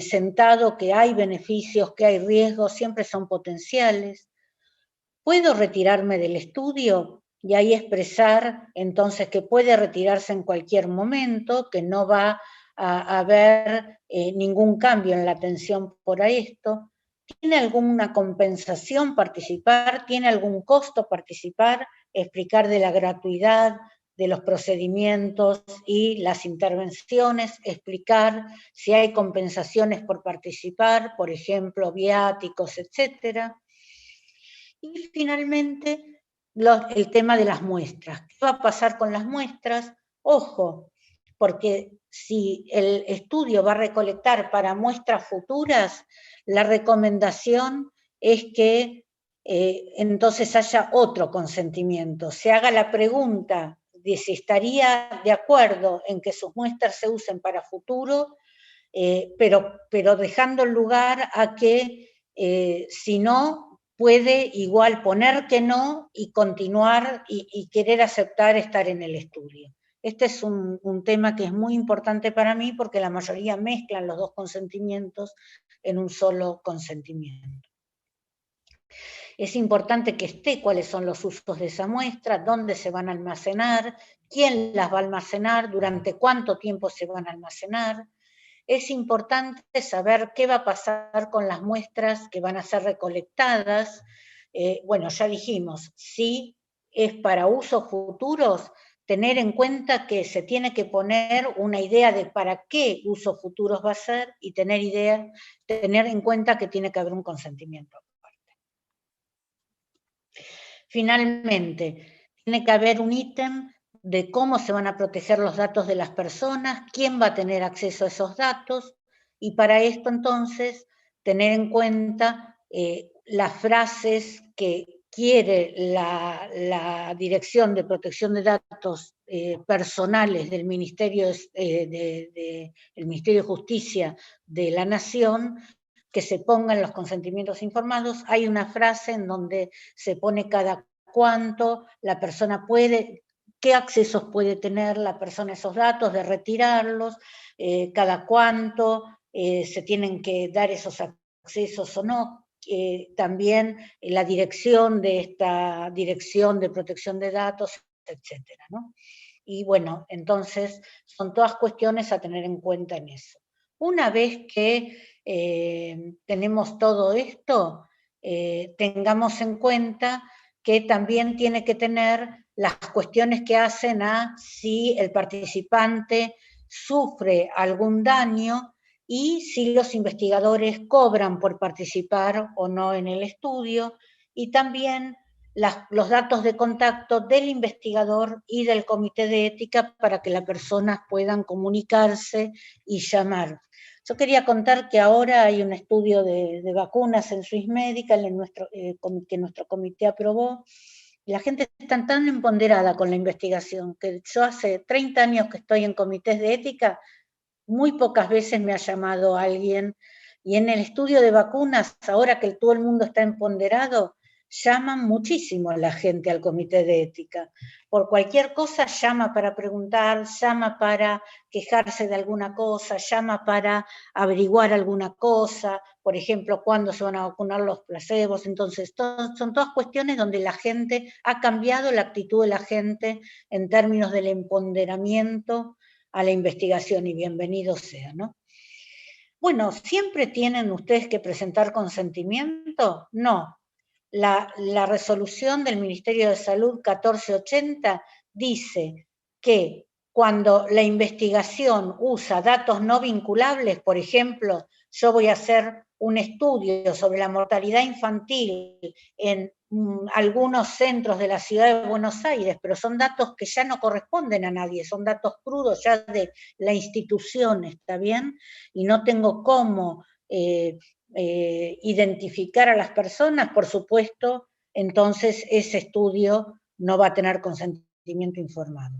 sentado que hay beneficios, que hay riesgos, siempre son potenciales. ¿Puedo retirarme del estudio? Y ahí expresar entonces que puede retirarse en cualquier momento, que no va a haber ningún cambio en la atención por esto. ¿Tiene alguna compensación participar? ¿Tiene algún costo participar? Explicar de la gratuidad de los procedimientos y las intervenciones, explicar si hay compensaciones por participar, por ejemplo, viáticos, etcétera. Y finalmente, el tema de las muestras. ¿Qué va a pasar con las muestras? Ojo, porque si el estudio va a recolectar para muestras futuras, la recomendación es que entonces haya otro consentimiento. Se haga la pregunta de si estaría de acuerdo en que sus muestras se usen para futuro, pero dejando lugar a que si no, puede igual poner que no y continuar y querer aceptar estar en el estudio. Este es un tema que es muy importante para mí porque la mayoría mezclan los dos consentimientos en un solo consentimiento. Es importante que esté cuáles son los usos de esa muestra, dónde se van a almacenar, quién las va a almacenar, durante cuánto tiempo se van a almacenar. Es importante saber qué va a pasar con las muestras que van a ser recolectadas. Bueno, ya dijimos, si es para usos futuros, tener en cuenta que se tiene que poner una idea de para qué usos futuros va a ser y tener en cuenta que tiene que haber un consentimiento. Finalmente, tiene que haber un ítem de cómo se van a proteger los datos de las personas, quién va a tener acceso a esos datos, y para esto entonces tener en cuenta las frases que quiere la Dirección de Protección de Datos personales del Ministerio el Ministerio de Justicia de la Nación, que se pongan los consentimientos informados. Hay una frase en donde se pone cada cuánto la persona puede, qué accesos puede tener la persona a esos datos, de retirarlos, cada cuánto se tienen que dar esos accesos o no. También la dirección de esta Dirección de Protección de Datos, etcétera, ¿no? Y bueno, entonces son todas cuestiones a tener en cuenta en eso. Una vez que tenemos todo esto, tengamos en cuenta que también tiene que tener las cuestiones que hacen a si el participante sufre algún daño y si los investigadores cobran por participar o no en el estudio, y también los datos de contacto del investigador y del comité de ética para que las personas puedan comunicarse y llamar. Yo quería contar que ahora hay un estudio de vacunas en Swiss Medical que nuestro comité aprobó. La gente está tan empoderada con la investigación que yo hace 30 años que estoy en comités de ética, muy pocas veces me ha llamado alguien, y en el estudio de vacunas, ahora que todo el mundo está empoderado, llaman muchísimo a la gente al comité de ética. Por cualquier cosa llama para preguntar, llama para quejarse de alguna cosa, llama para averiguar alguna cosa, por ejemplo, cuándo se van a vacunar los placebos. Entonces, son todas cuestiones donde la gente ha cambiado la actitud de la gente en términos del empoderamiento a la investigación, y bienvenido sea, ¿no? Bueno, ¿siempre tienen ustedes que presentar consentimiento? No. La resolución del Ministerio de Salud 1480 dice que cuando la investigación usa datos no vinculables, por ejemplo, yo voy a hacer un estudio sobre la mortalidad infantil en algunos centros de la ciudad de Buenos Aires, pero son datos que ya no corresponden a nadie, son datos crudos ya de la institución, ¿está bien? Y no tengo cómo identificar a las personas, por supuesto, entonces ese estudio no va a tener consentimiento informado.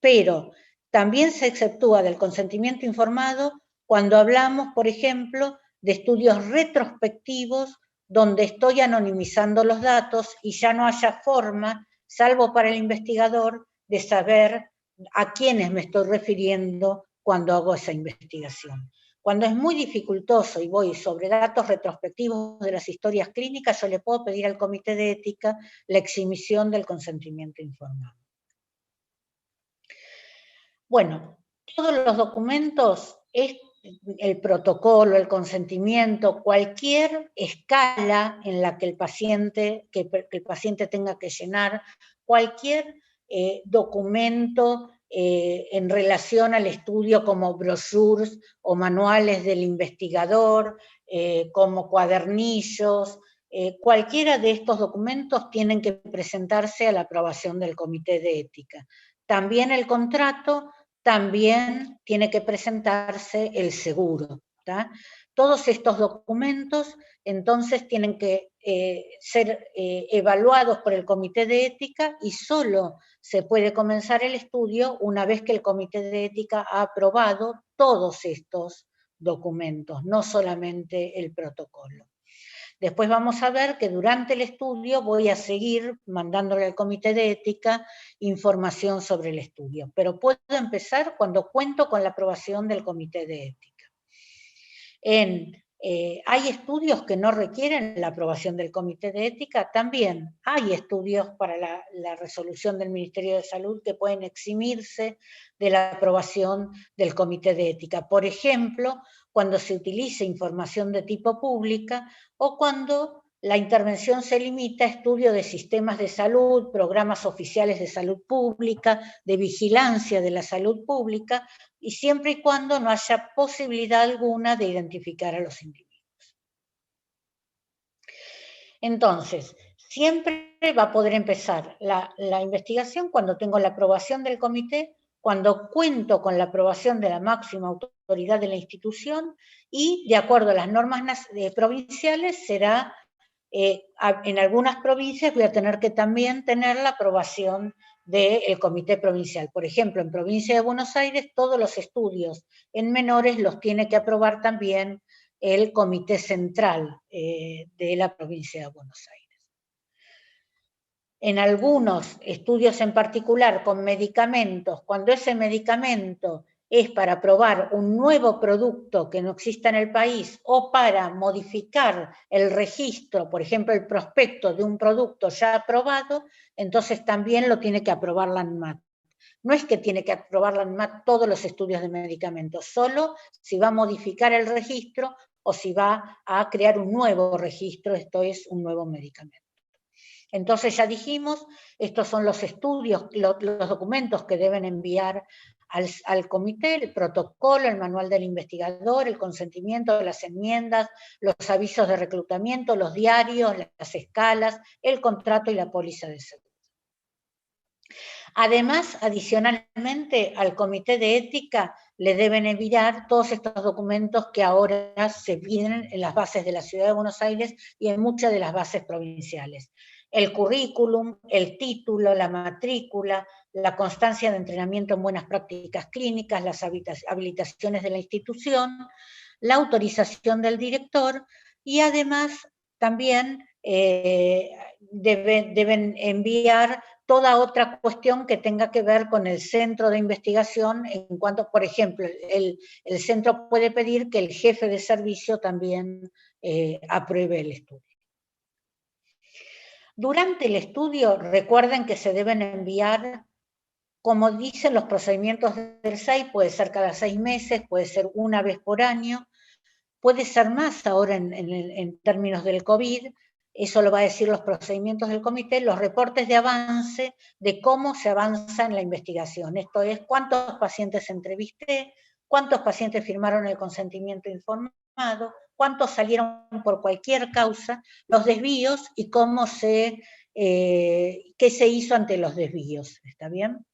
Pero también se exceptúa del consentimiento informado cuando hablamos, por ejemplo, de estudios retrospectivos donde estoy anonimizando los datos y ya no haya forma, salvo para el investigador, de saber a quiénes me estoy refiriendo cuando hago esa investigación. Cuando es muy dificultoso y voy sobre datos retrospectivos de las historias clínicas, yo le puedo pedir al comité de ética la exhibición del consentimiento informado. Bueno, todos los documentos, el protocolo, el consentimiento, cualquier escala en la que el paciente tenga que llenar, cualquier documento en relación al estudio, como brochures o manuales del investigador, como cuadernillos, cualquiera de estos documentos tienen que presentarse a la aprobación del comité de ética. También el contrato, también tiene que presentarse el seguro, ¿tá? Todos estos documentos entonces tienen que ser evaluados por el comité de ética, y solo se puede comenzar el estudio una vez que el comité de ética ha aprobado todos estos documentos, no solamente el protocolo. Después vamos a ver que durante el estudio voy a seguir mandándole al comité de ética información sobre el estudio, pero puedo empezar cuando cuento con la aprobación del comité de ética. ¿Hay estudios que no requieren la aprobación del comité de ética? También hay estudios para la resolución del Ministerio de Salud que pueden eximirse de la aprobación del comité de ética. Por ejemplo, cuando se utilice información de tipo pública o cuando la intervención se limita a estudio de sistemas de salud, programas oficiales de salud pública, de vigilancia de la salud pública, y siempre y cuando no haya posibilidad alguna de identificar a los individuos. Entonces, siempre va a poder empezar la investigación cuando tengo la aprobación del comité, cuando cuento con la aprobación de la máxima autoridad de la institución y, de acuerdo a las normas provinciales, será, en algunas provincias voy a tener que también tener la aprobación del comité provincial. Por ejemplo, en provincia de Buenos Aires, todos los estudios en menores los tiene que aprobar también el comité central de la provincia de Buenos Aires. En algunos estudios en particular con medicamentos, cuando ese medicamento es para probar un nuevo producto que no exista en el país o para modificar el registro, por ejemplo, el prospecto de un producto ya aprobado, entonces también lo tiene que aprobar la ANMAT. No es que tiene que aprobar la ANMAT todos los estudios de medicamentos, solo si va a modificar el registro o si va a crear un nuevo registro, esto es, un nuevo medicamento. Entonces ya dijimos, estos son los estudios, los documentos que deben enviar al comité: el protocolo, el manual del investigador, el consentimiento, las enmiendas, los avisos de reclutamiento, los diarios, las escalas, el contrato y la póliza de seguro. Además, adicionalmente, al comité de ética le deben enviar todos estos documentos que ahora se piden en las bases de la Ciudad de Buenos Aires y en muchas de las bases provinciales. El currículum, el título, la matrícula, la constancia de entrenamiento en buenas prácticas clínicas, las habilitaciones de la institución, la autorización del director y además también deben enviar toda otra cuestión que tenga que ver con el centro de investigación, en cuanto, por ejemplo, el centro puede pedir que el jefe de servicio también apruebe el estudio. Durante el estudio, recuerden que se deben enviar, como dicen los procedimientos del SAI, puede ser cada 6 meses, puede ser una vez por año, puede ser más ahora en términos del COVID, eso lo va a decir los procedimientos del comité, los reportes de avance de cómo se avanza en la investigación. Esto es, cuántos pacientes entrevisté, cuántos pacientes firmaron el consentimiento informado, cuántos salieron por cualquier causa, los desvíos y qué se hizo ante los desvíos, ¿está bien?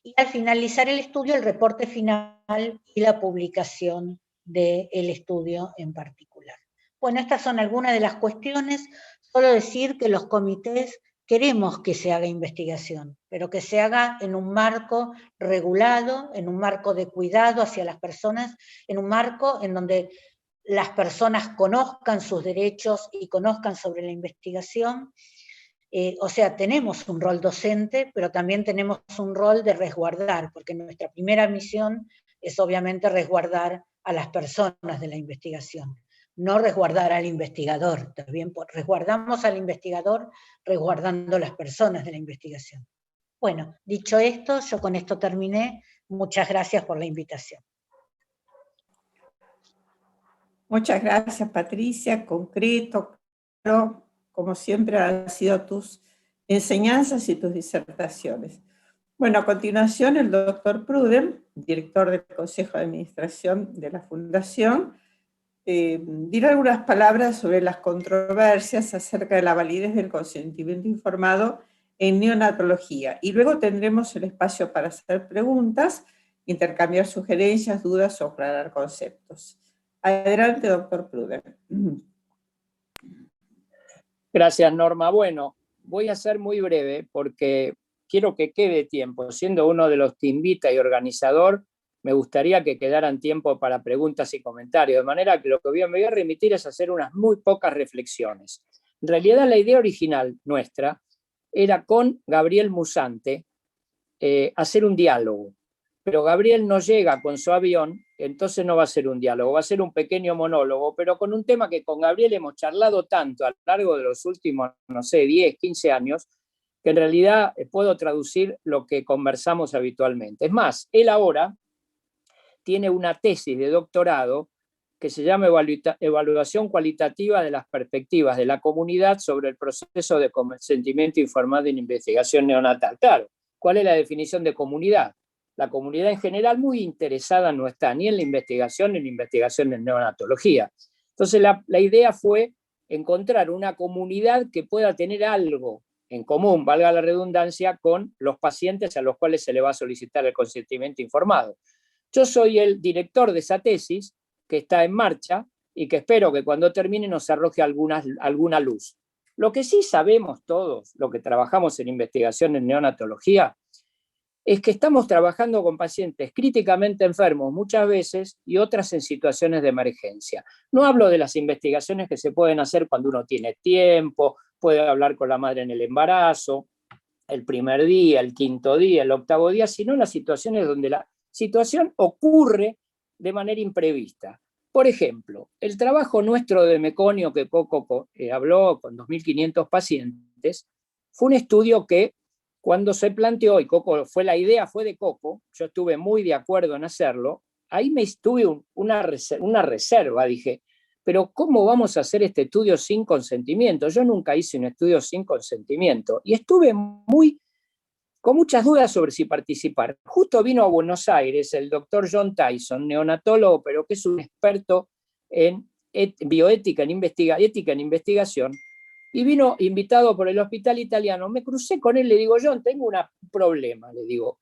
Y al finalizar el estudio, el reporte final y la publicación del estudio en particular. Bueno, estas son algunas de las cuestiones. Solo decir que los comités queremos que se haga investigación, pero que se haga en un marco regulado, en un marco de cuidado hacia las personas, en un marco en donde las personas conozcan sus derechos y conozcan sobre la investigación. O sea, tenemos un rol docente, pero también tenemos un rol de resguardar, porque nuestra primera misión es obviamente resguardar a las personas de la investigación, no resguardar al investigador. También resguardamos al investigador resguardando las personas de la investigación. Bueno, dicho esto, yo con esto terminé. Muchas gracias por la invitación. Muchas gracias, Patricia. Concreto, claro, como siempre han sido tus enseñanzas y tus disertaciones. Bueno, a continuación el doctor Pruden, director del Consejo de Administración de la Fundación, dirá algunas palabras sobre las controversias acerca de la validez del consentimiento informado en neonatología. Y luego tendremos el espacio para hacer preguntas, intercambiar sugerencias, dudas o aclarar conceptos. Adelante, doctor Pruden. Gracias, Norma. Bueno, voy a ser muy breve porque quiero que quede tiempo. Siendo uno de los que invita y organizador, me gustaría que quedaran tiempo para preguntas y comentarios, de manera que lo que me voy a remitir es hacer unas muy pocas reflexiones. En realidad, la idea original nuestra era con Gabriel Musante hacer un diálogo, pero Gabriel no llega con su avión, entonces no va a ser un diálogo, va a ser un pequeño monólogo, pero con un tema que con Gabriel hemos charlado tanto a lo largo de los últimos, no sé, 10, 15 años, que en realidad puedo traducir lo que conversamos habitualmente. Es más, él ahora tiene una tesis de doctorado que se llama Evaluación cualitativa de las perspectivas de la comunidad sobre el proceso de consentimiento informado en investigación neonatal. Claro, ¿cuál es la definición de comunidad? La comunidad en general muy interesada no está ni en la investigación ni en investigación en neonatología. Entonces la idea fue encontrar una comunidad que pueda tener algo en común, valga la redundancia, con los pacientes a los cuales se le va a solicitar el consentimiento informado. Yo soy el director de esa tesis, que está en marcha, y que espero que cuando termine nos arroje alguna luz. Lo que sí sabemos todos, lo que trabajamos en investigación en neonatología, es que estamos trabajando con pacientes críticamente enfermos muchas veces y otras en situaciones de emergencia. No hablo de las investigaciones que se pueden hacer cuando uno tiene tiempo, puede hablar con la madre en el embarazo, el primer día, el quinto día, el octavo día, sino en las situaciones donde la situación ocurre de manera imprevista. Por ejemplo, el trabajo nuestro de Meconio que Coco habló con 2.500 pacientes, fue un estudio que cuando se planteó, y Coco, la idea fue de Coco, yo estuve muy de acuerdo en hacerlo, ahí me tuve una reserva, dije, pero ¿cómo vamos a hacer este estudio sin consentimiento? Yo nunca hice un estudio sin consentimiento, y estuve con muchas dudas sobre si participar. Justo vino a Buenos Aires el doctor John Tyson, neonatólogo, pero que es un experto en bioética, ética en investigación, y vino invitado por el Hospital Italiano. Me crucé con él, le digo, John, tengo un problema, le digo.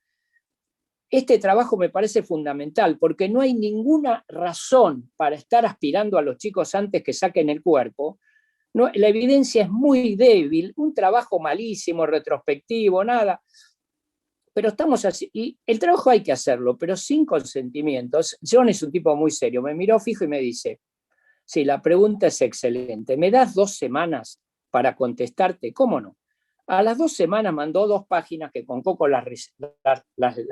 Este trabajo me parece fundamental porque no hay ninguna razón para estar aspirando a los chicos antes que saquen el cuerpo. No, la evidencia es muy débil, un trabajo malísimo, retrospectivo, nada. Pero estamos así, y el trabajo hay que hacerlo, pero sin consentimientos. John es un tipo muy serio, me miró fijo y me dice, sí, la pregunta es excelente, ¿me das 2 semanas para contestarte? ¿Cómo no? A las 2 semanas mandó 2 páginas que con Coco las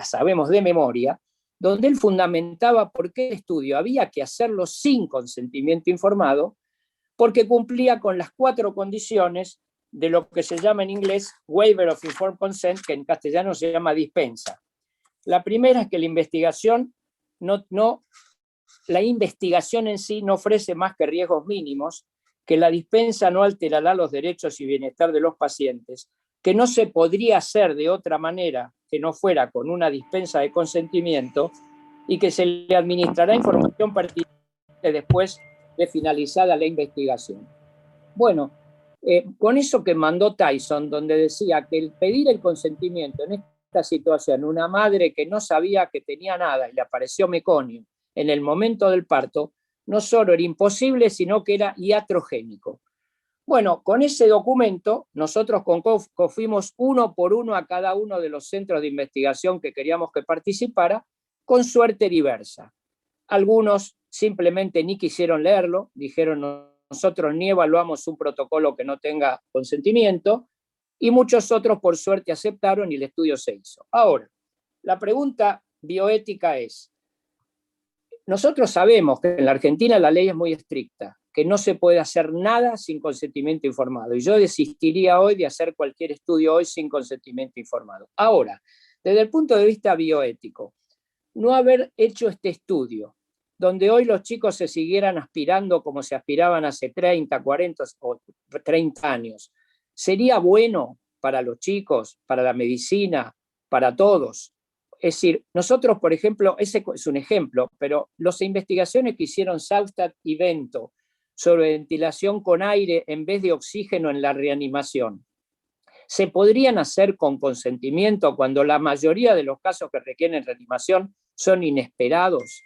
sabemos de memoria, donde él fundamentaba por qué el estudio había que hacerlo sin consentimiento informado, porque cumplía con las 4 condiciones de lo que se llama en inglés Waiver of Informed Consent, que en castellano se llama dispensa. La primera es que la investigación la investigación en sí no ofrece más que riesgos mínimos, que la dispensa no alterará los derechos y bienestar de los pacientes, que no se podría hacer de otra manera que no fuera con una dispensa de consentimiento y que se le administrará información pertinente después de finalizada la investigación. Bueno, con eso que mandó Tyson, donde decía que el pedir el consentimiento en esta situación, una madre que no sabía que tenía nada y le apareció Meconio en el momento del parto, no solo era imposible, sino que era iatrogénico. Bueno, con ese documento, nosotros con Coco fuimos uno por uno a cada uno de los centros de investigación que queríamos que participara, con suerte diversa. Algunos simplemente ni quisieron leerlo, dijeron nosotros ni evaluamos un protocolo que no tenga consentimiento, y muchos otros por suerte aceptaron y el estudio se hizo. Ahora, la pregunta bioética es, nosotros sabemos que en la Argentina la ley es muy estricta, que no se puede hacer nada sin consentimiento informado, y yo desistiría hoy de hacer cualquier estudio hoy sin consentimiento informado. Ahora, desde el punto de vista bioético, no haber hecho este estudio, donde hoy los chicos se siguieran aspirando como se aspiraban hace 30, 40 o 30 años, ¿sería bueno para los chicos, para la medicina, para todos? Es decir, nosotros, por ejemplo, ese es un ejemplo, pero las investigaciones que hicieron Saustad y Bento sobre ventilación con aire en vez de oxígeno en la reanimación, ¿se podrían hacer con consentimiento cuando la mayoría de los casos que requieren reanimación son inesperados?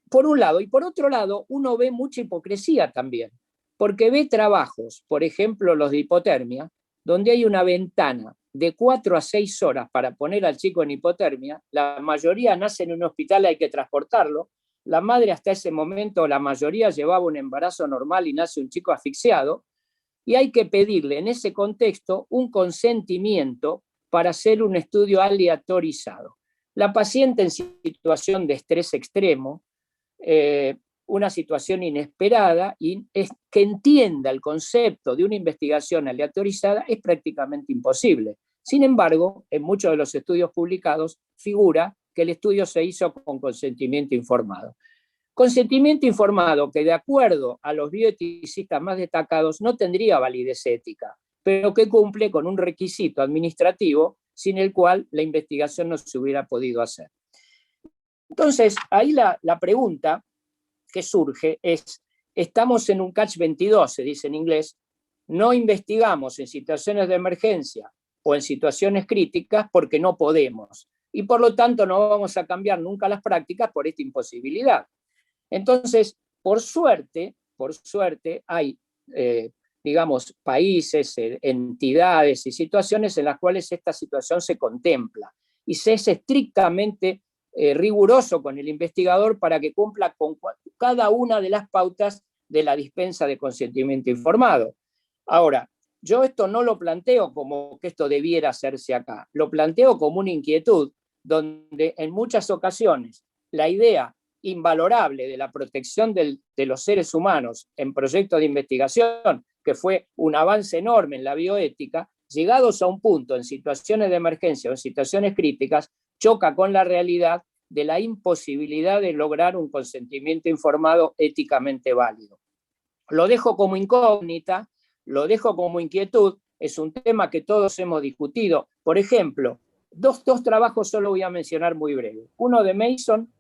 Por un lado, y por otro lado, uno ve mucha hipocresía también, porque ve trabajos, por ejemplo los de hipotermia, donde hay una ventana de 4 a 6 horas para poner al chico en hipotermia, la mayoría nace en un hospital, hay que transportarlo, la madre hasta ese momento, la mayoría llevaba un embarazo normal y nace un chico asfixiado, y hay que pedirle en ese contexto un consentimiento para hacer un estudio aleatorizado. La paciente en situación de estrés extremo, una situación inesperada, y que entienda el concepto de una investigación aleatorizada es prácticamente imposible. Sin embargo, en muchos de los estudios publicados figura que el estudio se hizo con consentimiento informado. Consentimiento informado que, de acuerdo a los bioeticistas más destacados, no tendría validez ética, pero que cumple con un requisito administrativo sin el cual la investigación no se hubiera podido hacer. Entonces, ahí la pregunta que surge es, estamos en un catch-22, se dice en inglés, no investigamos en situaciones de emergencia o en situaciones críticas porque no podemos. Y por lo tanto no vamos a cambiar nunca las prácticas por esta imposibilidad. Entonces, por suerte hay, digamos, países, entidades y situaciones en las cuales esta situación se contempla y se es estrictamente riguroso con el investigador para que cumpla con cada una de las pautas de la dispensa de consentimiento informado. Ahora, yo esto no lo planteo como que esto debiera hacerse acá, lo planteo como una inquietud, donde en muchas ocasiones la idea invalorable de la protección de los seres humanos en proyectos de investigación, que fue un avance enorme en la bioética, llegados a un punto en situaciones de emergencia o en situaciones críticas, choca con la realidad de la imposibilidad de lograr un consentimiento informado éticamente válido. Lo dejo como incógnita, lo dejo como inquietud, es un tema que todos hemos discutido. Por ejemplo, dos trabajos solo voy a mencionar muy breve. Uno de Mason,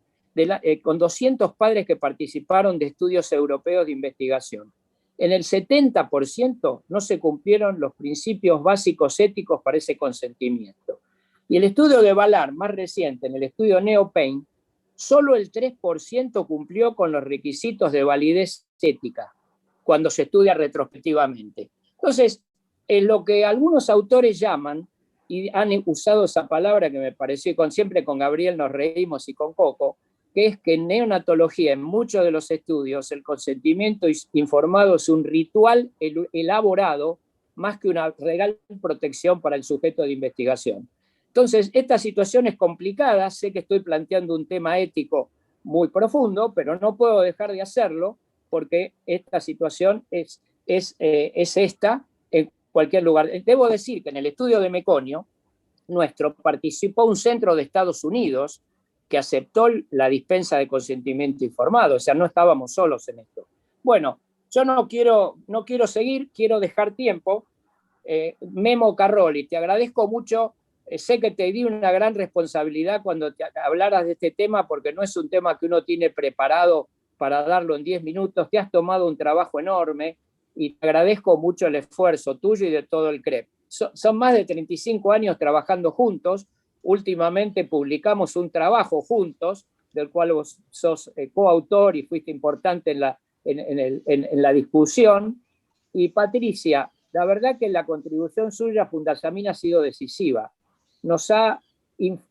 con 200 padres que participaron de estudios europeos de investigación. En el 70% no se cumplieron los principios básicos éticos para ese consentimiento. Y el estudio de Ballard, más reciente, en el estudio NeoPain, solo el 3% cumplió con los requisitos de validez ética cuando se estudia retrospectivamente. Entonces, lo que algunos autores llaman, y han usado esa palabra que me pareció, y siempre con Gabriel nos reímos y con Coco, que es que en neonatología, en muchos de los estudios, el consentimiento informado es un ritual elaborado más que una real protección para el sujeto de investigación. Entonces, esta situación es complicada, sé que estoy planteando un tema ético muy profundo, pero no puedo dejar de hacerlo porque esta situación es esta en cualquier lugar. Debo decir que en el estudio de Meconio, nuestro participó un centro de Estados Unidos que aceptó la dispensa de consentimiento informado, o sea, no estábamos solos en esto. Bueno, yo no quiero seguir, quiero dejar tiempo. Memo Carroli, te agradezco mucho, sé que te di una gran responsabilidad cuando te hablaras de este tema, porque no es un tema que uno tiene preparado para darlo en 10 minutos, te has tomado un trabajo enorme y te agradezco mucho el esfuerzo tuyo y de todo el CREP. Son más de 35 años trabajando juntos. Últimamente publicamos un trabajo juntos, del cual vos sos coautor y fuiste importante en la discusión. Y Patricia, la verdad que la contribución suya a Fundasamín ha sido decisiva. Nos ha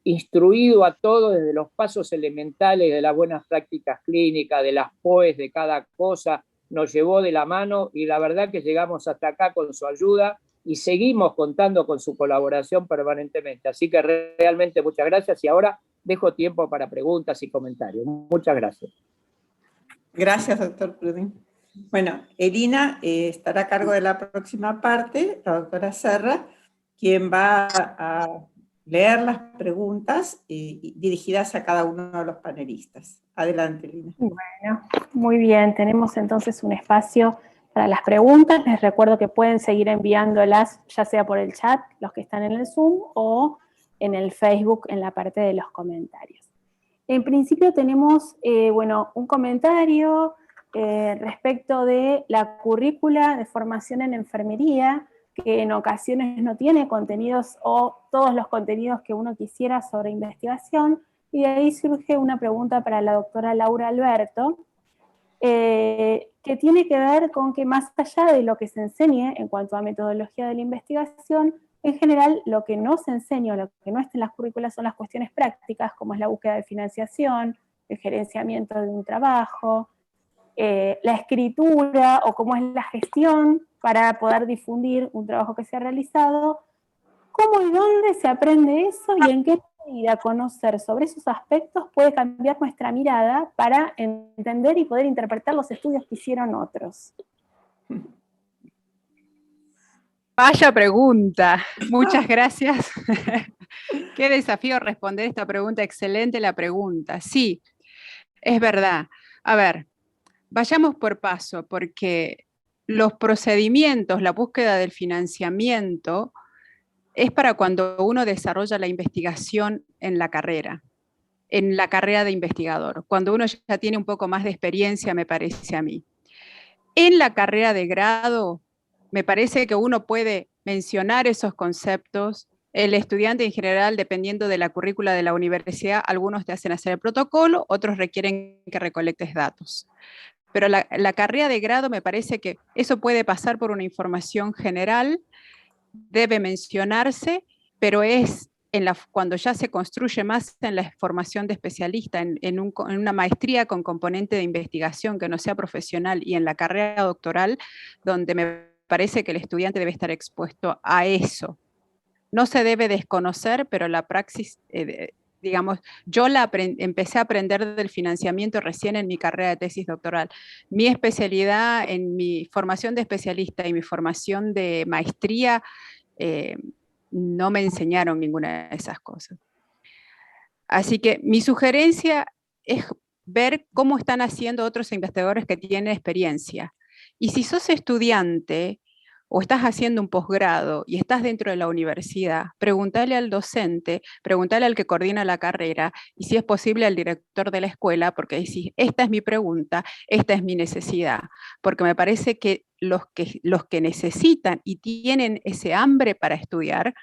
instruido a todos desde los pasos elementales de las buenas prácticas clínicas, de las POEs, de cada cosa, nos llevó de la mano y la verdad que llegamos hasta acá con su ayuda y seguimos contando con su colaboración permanentemente. Así que realmente muchas gracias y ahora dejo tiempo para preguntas y comentarios. Muchas gracias. Gracias, doctor Prudin. Bueno, Elina estará a cargo de la próxima parte, la doctora Serra, quien va a leer las preguntas dirigidas a cada uno de los panelistas. Adelante, Elina. Bueno, muy bien, tenemos entonces un espacio para las preguntas. Les recuerdo que pueden seguir enviándolas, ya sea por el chat, los que están en el Zoom, o en el Facebook, en la parte de los comentarios. En principio tenemos, un comentario respecto de la currícula de formación en enfermería, que en ocasiones no tiene contenidos o todos los contenidos que uno quisiera sobre investigación, y de ahí surge una pregunta para la doctora Laura Alberto, que tiene que ver con que más allá de lo que se enseñe en cuanto a metodología de la investigación, en general lo que no se enseña o lo que no está en las currículas son las cuestiones prácticas, como es la búsqueda de financiación, el gerenciamiento de un trabajo, la escritura o cómo es la gestión para poder difundir un trabajo que se ha realizado. ¿Cómo y dónde se aprende eso y en qué medida conocer sobre esos aspectos puede cambiar nuestra mirada para entender y poder interpretar los estudios que hicieron otros? Vaya pregunta, muchas gracias. Qué desafío responder esta pregunta, excelente la pregunta. Sí, es verdad. A ver, vayamos por paso, porque los procedimientos, la búsqueda del financiamiento, es para cuando uno desarrolla la investigación en la carrera de investigador, cuando uno ya tiene un poco más de experiencia, me parece a mí. En la carrera de grado, me parece que uno puede mencionar esos conceptos. El estudiante en general, dependiendo de la currícula de la universidad, algunos te hacen hacer el protocolo, otros requieren que recolectes datos. Pero la carrera de grado me parece que eso puede pasar por una información general, debe mencionarse, pero es cuando ya se construye más en la formación de especialista, en una maestría con componente de investigación que no sea profesional y en la carrera doctoral, donde me parece que el estudiante debe estar expuesto a eso. No se debe desconocer, pero la praxis, digamos, yo empecé a aprender del financiamiento recién en mi carrera de tesis doctoral. Mi especialidad en mi formación de especialista y mi formación de maestría no me enseñaron ninguna de esas cosas. Así que mi sugerencia es ver cómo están haciendo otros investigadores que tienen experiencia. Y si sos estudiante o estás haciendo un posgrado y estás dentro de la universidad, pregúntale al docente, pregúntale al que coordina la carrera y si es posible al director de la escuela, porque decís, esta es mi pregunta, esta es mi necesidad, porque me parece que los que necesitan y tienen ese hambre para estudiar,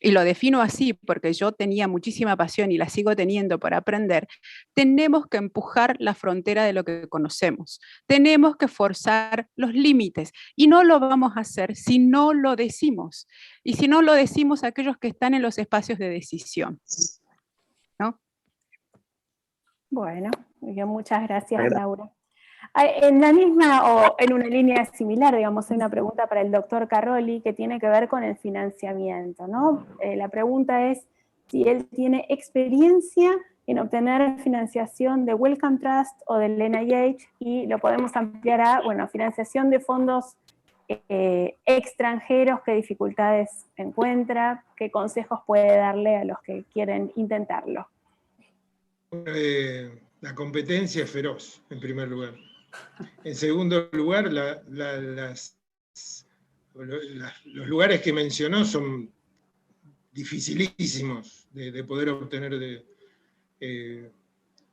y lo defino así porque yo tenía muchísima pasión y la sigo teniendo por aprender, tenemos que empujar la frontera de lo que conocemos, tenemos que forzar los límites y no lo vamos a hacer si no lo decimos y si no lo decimos a aquellos que están en los espacios de decisión, ¿no? Bueno, muchas gracias, Laura. En la misma o en una línea similar, digamos, hay una pregunta para el doctor Caroli que tiene que ver con el financiamiento, ¿no? La pregunta es si él tiene experiencia en obtener financiación de Wellcome Trust o del NIH y lo podemos ampliar a, bueno, financiación de fondos extranjeros, qué dificultades encuentra, qué consejos puede darle a los que quieren intentarlo. La competencia es feroz, en primer lugar. En segundo lugar, los lugares que mencionó son dificilísimos de poder obtener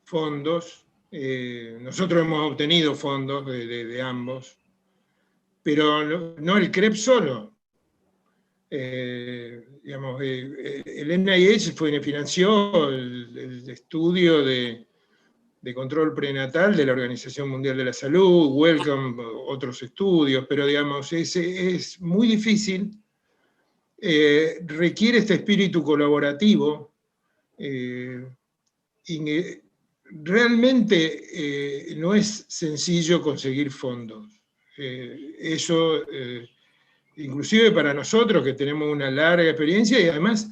fondos. Nosotros hemos obtenido fondos de ambos, pero no el CREP solo. Digamos, el NIH financió el estudio de control prenatal de la Organización Mundial de la Salud, Wellcome, otros estudios, pero digamos, es muy difícil, requiere este espíritu colaborativo, y realmente no es sencillo conseguir fondos. Eso, inclusive para nosotros que tenemos una larga experiencia y además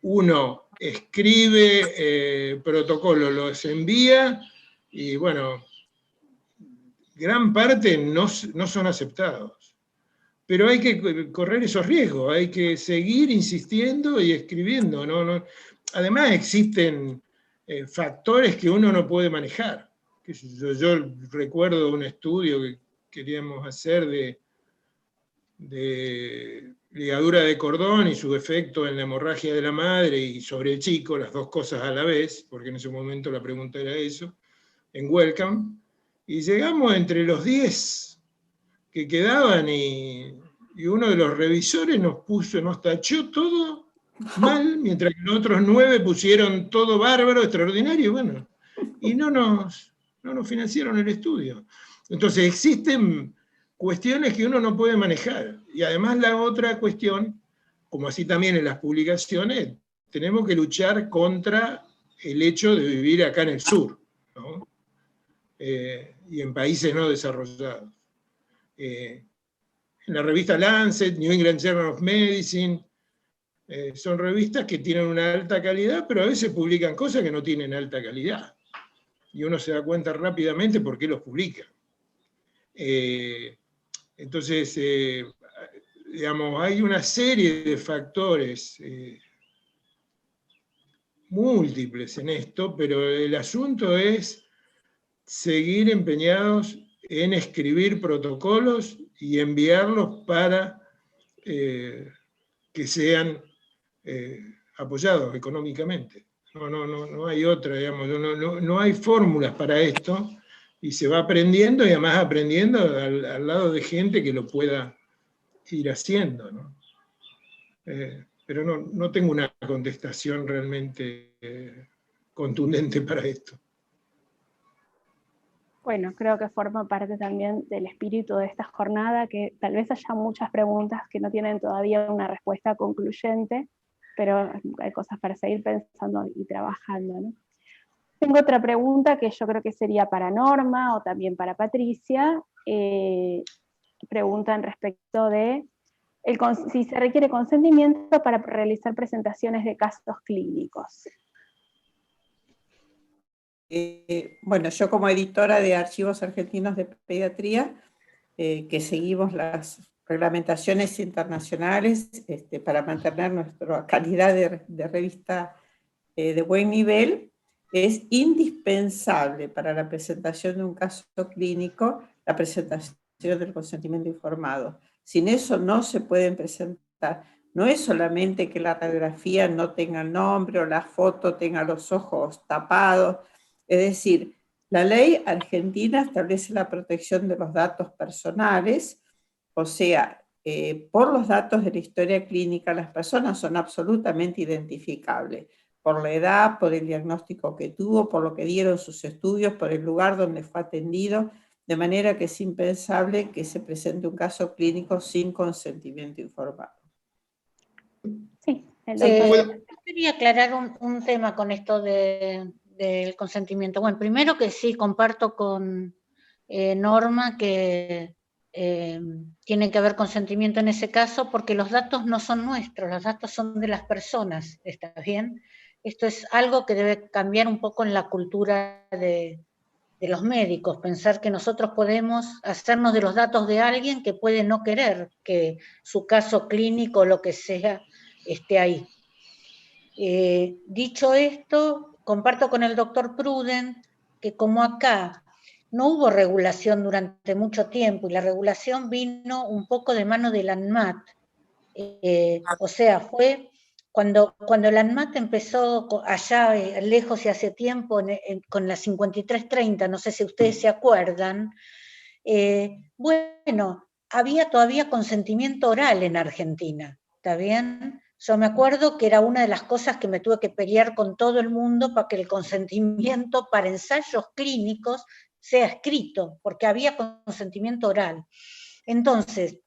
uno escribe protocolos, los envía y bueno, gran parte no son aceptados. Pero hay que correr esos riesgos, hay que seguir insistiendo y escribiendo. Además existen factores que uno no puede manejar. Yo recuerdo un estudio que queríamos hacer de ligadura de cordón y su efecto en la hemorragia de la madre y sobre el chico, las dos cosas a la vez, porque en ese momento la pregunta era eso, en Wellcome, y llegamos entre los 10 que quedaban y uno de los revisores nos tachó todo mal, mientras que los otros 9 pusieron todo bárbaro, extraordinario, bueno, y no nos financiaron el estudio. Entonces existen cuestiones que uno no puede manejar. Y además la otra cuestión, como así también en las publicaciones, tenemos que luchar contra el hecho de vivir acá en el sur, ¿no? Y en países no desarrollados. En la revista Lancet, New England Journal of Medicine, son revistas que tienen una alta calidad, pero a veces publican cosas que no tienen alta calidad. Y uno se da cuenta rápidamente por qué los publican. Entonces, digamos, hay una serie de factores múltiples en esto, pero el asunto es seguir empeñados en escribir protocolos y enviarlos para que sean apoyados económicamente. No hay otra, digamos, no hay fórmulas para esto. y se va aprendiendo, y además aprendiendo al lado de gente que lo pueda ir haciendo, ¿no? Pero no tengo una contestación realmente contundente para esto. Bueno, creo que forma parte también del espíritu de esta jornada, que tal vez haya muchas preguntas que no tienen todavía una respuesta concluyente, pero hay cosas para seguir pensando y trabajando, ¿no? Tengo otra pregunta que yo creo que sería para Norma o también para Patricia. Preguntan respecto de si se requiere consentimiento para realizar presentaciones de casos clínicos. Bueno, yo como editora de Archivos Argentinos de Pediatría, que seguimos las reglamentaciones internacionales para mantener nuestra calidad de revista de buen nivel, es indispensable para la presentación de un caso clínico la presentación del consentimiento informado. Sin eso no se pueden presentar. No es solamente que la radiografía no tenga el nombre o la foto tenga los ojos tapados. Es decir, la ley argentina establece la protección de los datos personales, o sea, por los datos de la historia clínica las personas son absolutamente identificables, por la edad, por el diagnóstico que tuvo, por lo que dieron sus estudios, por el lugar donde fue atendido, de manera que es impensable que se presente un caso clínico sin consentimiento informado. Sí, quería aclarar un tema con esto del consentimiento. Bueno, primero que sí, comparto con Norma que tiene que haber consentimiento en ese caso porque los datos no son nuestros, los datos son de las personas, ¿está bien? Esto es algo que debe cambiar un poco en la cultura de los médicos, pensar que nosotros podemos hacernos de los datos de alguien que puede no querer que su caso clínico o lo que sea esté ahí. Dicho esto, comparto con el doctor Prudent que como acá no hubo regulación durante mucho tiempo y la regulación vino un poco de mano del ANMAT, o sea, fue cuando el ANMAT empezó allá lejos y hace tiempo con la 5330, no sé si ustedes se acuerdan, bueno, había todavía consentimiento oral en Argentina, ¿está bien? Yo me acuerdo que era una de las cosas que me tuve que pelear con todo el mundo para que el consentimiento para ensayos clínicos sea escrito, porque había consentimiento oral. Entonces,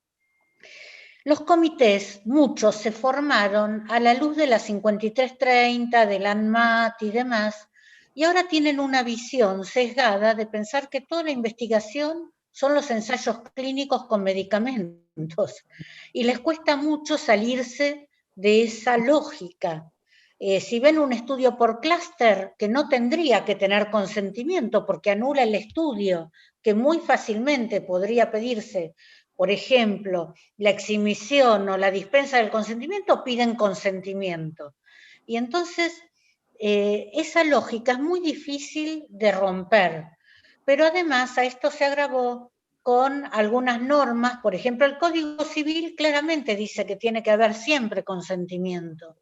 los comités, muchos se formaron a la luz de la 5330, del ANMAT y demás, y ahora tienen una visión sesgada de pensar que toda la investigación son los ensayos clínicos con medicamentos, y les cuesta mucho salirse de esa lógica. Si ven un estudio por clúster, que no tendría que tener consentimiento porque anula el estudio, que muy fácilmente podría pedirse, por ejemplo, la exhibición o la dispensa del consentimiento, piden consentimiento. Y entonces, esa lógica es muy difícil de romper. Pero además a esto se agravó con algunas normas, por ejemplo, el Código Civil claramente dice que tiene que haber siempre consentimiento.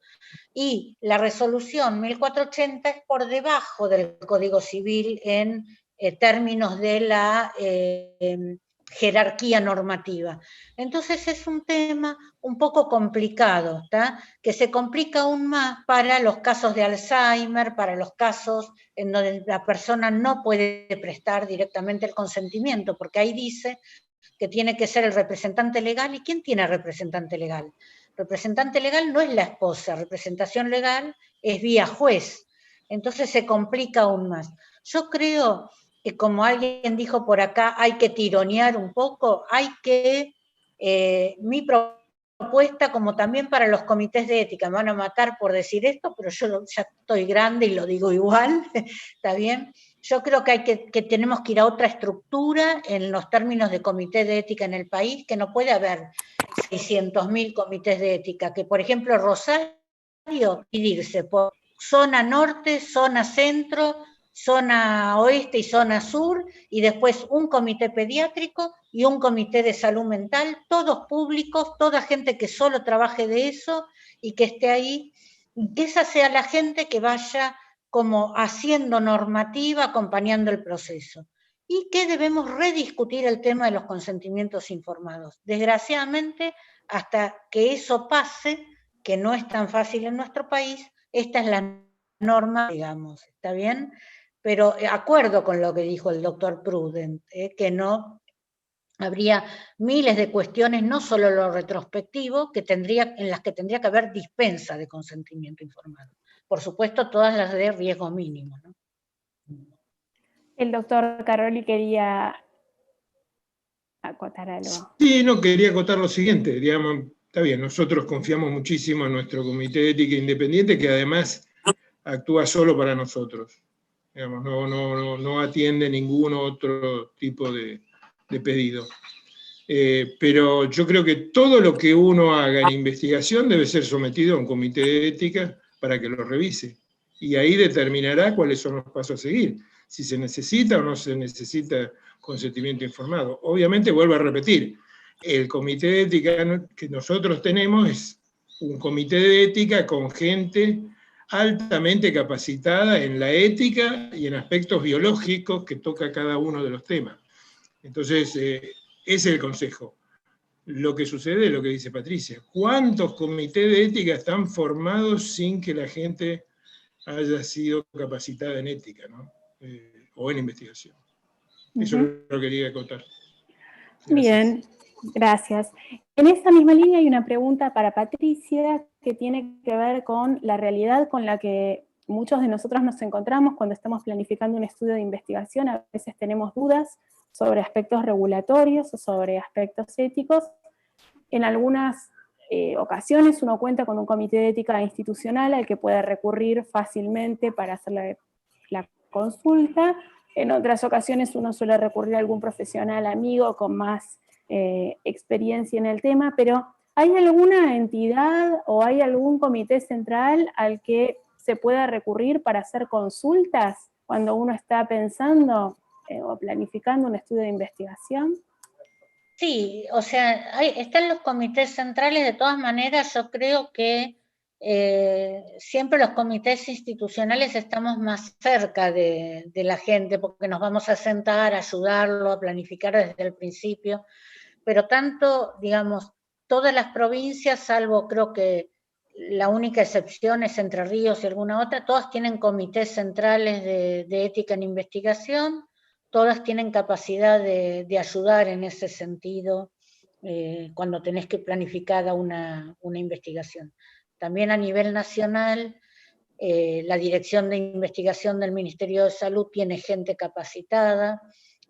Y la resolución 1480 es por debajo del Código Civil en términos de la jerarquía normativa. Entonces es un tema un poco complicado, ¿tá? Que se complica aún más para los casos de Alzheimer, para los casos en donde la persona no puede prestar directamente el consentimiento, porque ahí dice que tiene que ser el representante legal. ¿Y quién tiene representante legal? Representante legal no es la esposa, representación legal es vía juez. Entonces se complica aún más. Yo creo que, como alguien dijo por acá, hay que tironear un poco, hay que, mi propuesta, como también para los comités de ética, me van a matar por decir esto, pero yo ya estoy grande y lo digo igual, ¿está bien? Yo creo que tenemos que ir a otra estructura en los términos de comité de ética en el país, que no puede haber 600.000 comités de ética, que por ejemplo Rosario dividirse por zona norte, zona centro, zona oeste y zona sur, y después un comité pediátrico y un comité de salud mental, todos públicos, toda gente que solo trabaje de eso y que esté ahí, y que esa sea la gente que vaya como haciendo normativa, acompañando el proceso. y que debemos rediscutir el tema de los consentimientos informados. Desgraciadamente, hasta que eso pase, que no es tan fácil en nuestro país, esta es la norma, digamos, ¿está bien? Pero acuerdo con lo que dijo el doctor Prudent, que no habría miles de cuestiones, no solo lo retrospectivo, en las que tendría que haber dispensa de consentimiento informado. Por supuesto, todas las de riesgo mínimo, ¿no? El doctor Caroli quería acotar algo. Sí, no, quería acotar lo siguiente, digamos, está bien, nosotros confiamos muchísimo en nuestro Comité de Ética Independiente, que además actúa solo para nosotros. Digamos, no atiende ningún otro tipo de pedido. Pero yo creo que todo lo que uno haga en investigación debe ser sometido a un comité de ética para que lo revise. Y ahí determinará cuáles son los pasos a seguir, si se necesita o no se necesita consentimiento informado. Obviamente, vuelvo a repetir, el comité de ética que nosotros tenemos es un comité de ética con gente altamente capacitada en la ética y en aspectos biológicos que toca cada uno de los temas. Entonces, ese es el consejo. Lo que sucede es lo que dice Patricia. ¿Cuántos comités de ética están formados sin que la gente haya sido capacitada en ética, ¿no? O en investigación? Eso lo quería contar. Bien, gracias. En esa misma línea hay una pregunta para Patricia que tiene que ver con la realidad con la que muchos de nosotros nos encontramos cuando estamos planificando un estudio de investigación. A veces tenemos dudas sobre aspectos regulatorios o sobre aspectos éticos. En algunas ocasiones uno cuenta con un comité de ética institucional al que puede recurrir fácilmente para hacer la consulta. En otras ocasiones uno suele recurrir a algún profesional amigo con más experiencia en el tema, pero ¿hay alguna entidad o hay algún comité central al que se pueda recurrir para hacer consultas cuando uno está pensando o planificando un estudio de investigación? Sí, o sea, están los comités centrales. De todas maneras, yo creo que siempre los comités institucionales estamos más cerca de la gente, porque nos vamos a sentar, a ayudarlo, a planificar desde el principio, pero tanto, digamos, todas las provincias, salvo creo que la única excepción es Entre Ríos y alguna otra, todas tienen comités centrales de ética en investigación. Todas tienen capacidad de ayudar en ese sentido cuando tenés que planificar una investigación. También a nivel nacional, la Dirección de Investigación del Ministerio de Salud tiene gente capacitada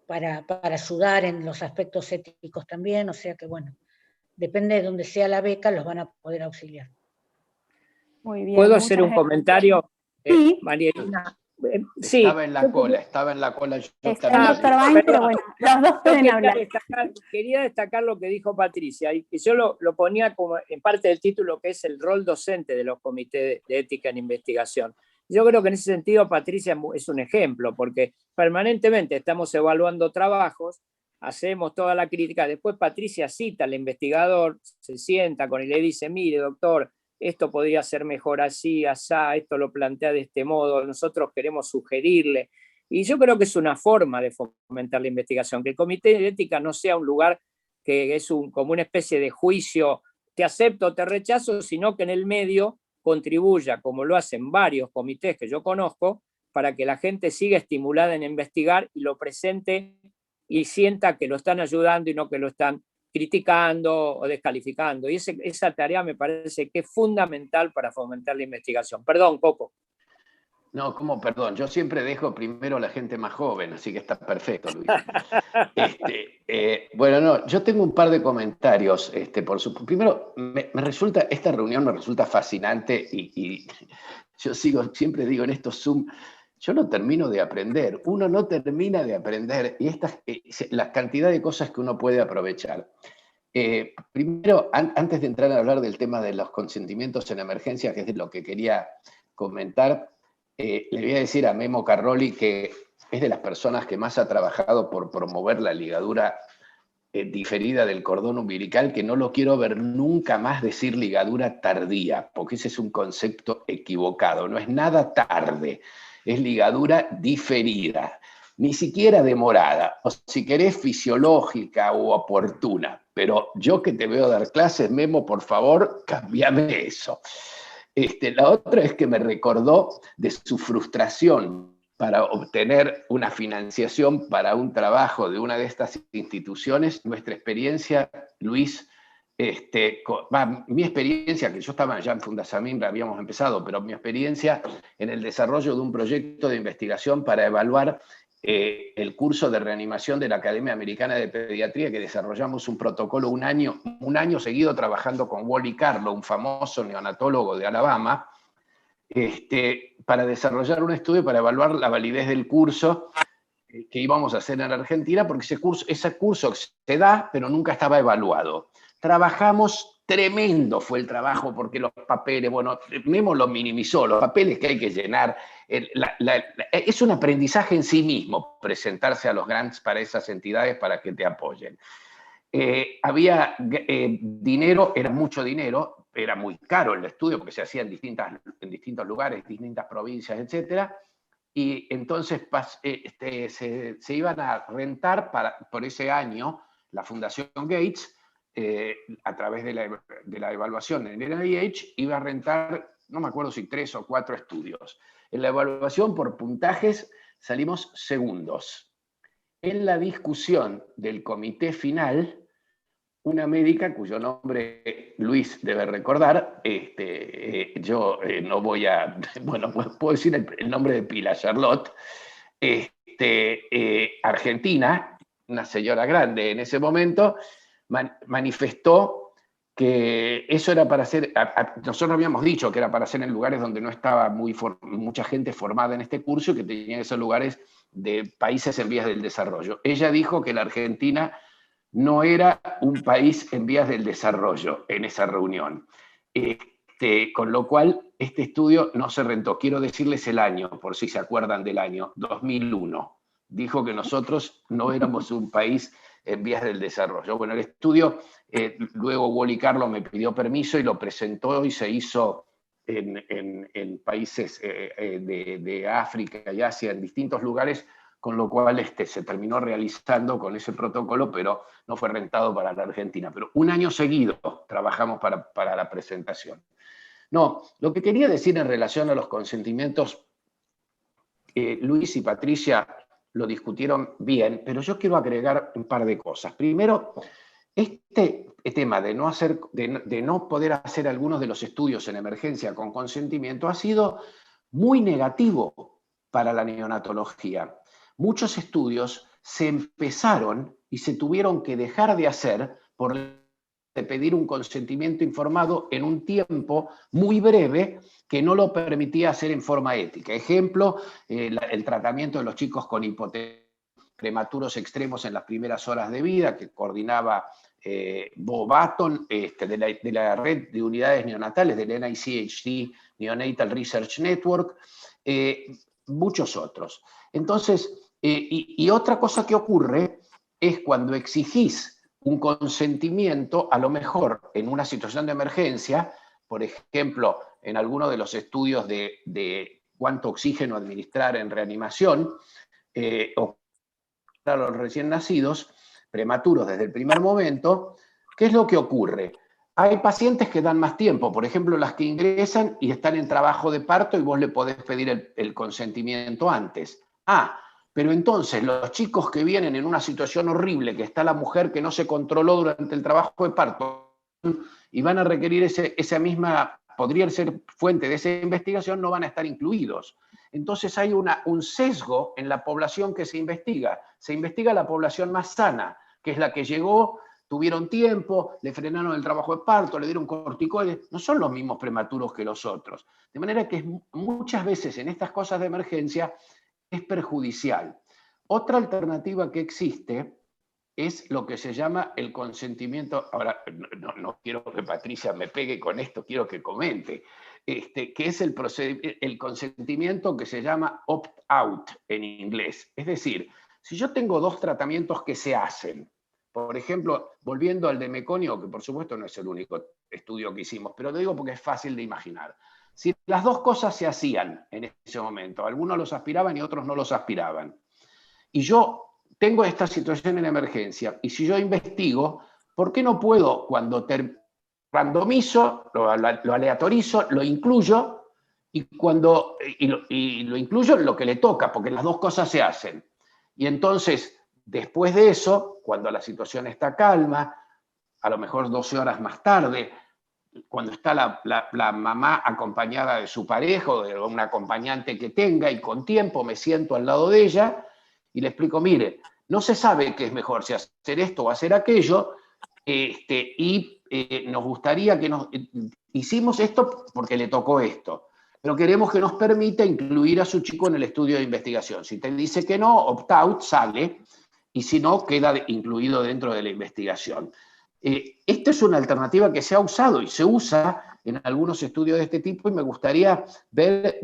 para ayudar en los aspectos éticos también, o sea que bueno, depende de dónde sea la beca, los van a poder auxiliar. Muy bien. ¿Puedo hacer un comentario, sí. María Elena? Sí. Estaba en la cola. Está el doctor Bain, pero bueno, los dos pueden hablar. Quería destacar lo que dijo Patricia, y yo lo ponía como en parte del título, que es el rol docente de los comités de ética en investigación. Yo creo que en ese sentido Patricia es un ejemplo, porque permanentemente estamos evaluando trabajos, hacemos toda la crítica, después Patricia cita al investigador, se sienta con él y le dice, mire doctor, esto podría ser mejor así, asá, esto lo plantea de este modo, nosotros queremos sugerirle. Y yo creo que es una forma de fomentar la investigación, que el comité de ética no sea un lugar que es como una especie de juicio, te acepto o te rechazo, sino que en el medio contribuya, como lo hacen varios comités que yo conozco, para que la gente siga estimulada en investigar y lo presente y sienta que lo están ayudando y no que lo están criticando o descalificando. Y esa tarea me parece que es fundamental para fomentar la investigación. Perdón, Coco. No, ¿cómo perdón? Yo siempre dejo primero a la gente más joven, así que está perfecto, Luis. Bueno, no, yo tengo un par de comentarios. Primero, esta reunión me resulta fascinante y yo siempre digo en estos Zoom, yo no termino de aprender, uno no termina de aprender, y la cantidad de cosas que uno puede aprovechar. Primero, antes de entrar a hablar del tema de los consentimientos en emergencia, que es lo que quería comentar, le voy a decir a Memo Carroli que es de las personas que más ha trabajado por promover la ligadura diferida del cordón umbilical, que no lo quiero ver nunca más decir ligadura tardía, porque ese es un concepto equivocado, no es nada tarde. Es ligadura diferida. ni siquiera demorada, o si querés fisiológica o oportuna. Pero yo que te veo dar clases, Memo, por favor, cámbiame eso. La otra es que me recordó de su frustración para obtener una financiación para un trabajo de una de estas instituciones. Nuestra experiencia, Luis, mi experiencia, que yo estaba ya en Fundasamín, habíamos empezado, pero mi experiencia en el desarrollo de un proyecto de investigación para evaluar el curso de reanimación de la Academia Americana de Pediatría, que desarrollamos un protocolo un año seguido trabajando con Wally Carlo, un famoso neonatólogo de Alabama, para desarrollar un estudio para evaluar la validez del curso que íbamos a hacer en Argentina, porque ese curso se da, pero nunca estaba evaluado. Trabajamos, tremendo fue el trabajo, porque los papeles, bueno, Memo lo minimizó, los papeles que hay que llenar, es un aprendizaje en sí mismo, presentarse a los grants para esas entidades para que te apoyen. Había dinero, era mucho dinero, era muy caro el estudio porque se hacía en distintos lugares, distintas provincias, etc. Y entonces se iban a rentar por ese año la Fundación Gates, a través de la evaluación en el NIH, iba a rentar, no me acuerdo si 3 o 4 estudios. En la evaluación por puntajes salimos segundos. En la discusión del comité final, una médica cuyo nombre Luis debe recordar, yo no voy a, bueno, puedo decir el nombre de pila, Charlotte, argentina, una señora grande en ese momento, manifestó que eso era para hacer, nosotros habíamos dicho que era para hacer en lugares donde no estaba mucha gente formada en este curso y que tenían esos lugares de países en vías del desarrollo. Ella dijo que la Argentina no era un país en vías del desarrollo en esa reunión. Con lo cual, este estudio no se rentó. Quiero decirles el año, por si se acuerdan del año, 2001. Dijo que nosotros no éramos un país en vías del desarrollo. Bueno, el estudio, luego Wally Carlo me pidió permiso y lo presentó y se hizo en países de África y Asia, en distintos lugares, con lo cual se terminó realizando con ese protocolo, pero no fue rentado para la Argentina. Pero un año seguido trabajamos para la presentación. No, lo que quería decir en relación a los consentimientos, Luis y Patricia lo discutieron bien, pero yo quiero agregar un par de cosas. Primero, este tema de no poder hacer algunos de los estudios en emergencia con consentimiento ha sido muy negativo para la neonatología. Muchos estudios se empezaron y se tuvieron que dejar de hacer por pedir un consentimiento informado en un tiempo muy breve que no lo permitía hacer en forma ética. Ejemplo, el tratamiento de los chicos con hipotensión prematuros extremos en las primeras horas de vida, que coordinaba Bo Batton, de la red de unidades neonatales del NICHD, Neonatal Research Network, muchos otros. Entonces, y otra cosa que ocurre es cuando exigís un consentimiento, a lo mejor en una situación de emergencia, por ejemplo, en alguno de los estudios de cuánto oxígeno administrar en reanimación, o a los recién nacidos, prematuros desde el primer momento, ¿qué es lo que ocurre? Hay pacientes que dan más tiempo, por ejemplo, las que ingresan y están en trabajo de parto y vos le podés pedir el consentimiento antes. Pero entonces los chicos que vienen en una situación horrible, que está la mujer que no se controló durante el trabajo de parto y van a requerir esa misma, podría ser fuente de esa investigación, no van a estar incluidos. Entonces hay un sesgo en la población que se investiga. Se investiga la población más sana, que es la que llegó, tuvieron tiempo, le frenaron el trabajo de parto, le dieron corticoides, no son los mismos prematuros que los otros. De manera que muchas veces en estas cosas de emergencia es perjudicial. Otra alternativa que existe es lo que se llama el consentimiento. Ahora, no quiero que Patricia me pegue con esto, quiero que comente, que es el consentimiento que se llama opt-out en inglés. Es decir, si yo tengo 2 tratamientos que se hacen, por ejemplo, volviendo al de Meconio, que por supuesto no es el único estudio que hicimos, pero lo digo porque es fácil de imaginar. Si las 2 cosas se hacían en ese momento, algunos los aspiraban y otros no los aspiraban, y yo tengo esta situación en emergencia, y si yo investigo, ¿por qué no puedo, cuando randomizo, lo aleatorizo, lo incluyo, y lo incluyo en lo que le toca, porque las dos cosas se hacen? Y entonces, después de eso, cuando la situación está calma, a lo mejor 12 horas más tarde, cuando está la mamá acompañada de su pareja o de un acompañante que tenga, y con tiempo me siento al lado de ella y le explico, mire, no se sabe qué es mejor, si hacer esto o hacer aquello, y nos gustaría que hicimos esto porque le tocó esto, pero queremos que nos permita incluir a su chico en el estudio de investigación. Si te dice que no, opt-out, sale, y si no, queda incluido dentro de la investigación. Esta es una alternativa que se ha usado y se usa en algunos estudios de este tipo, y me gustaría ver,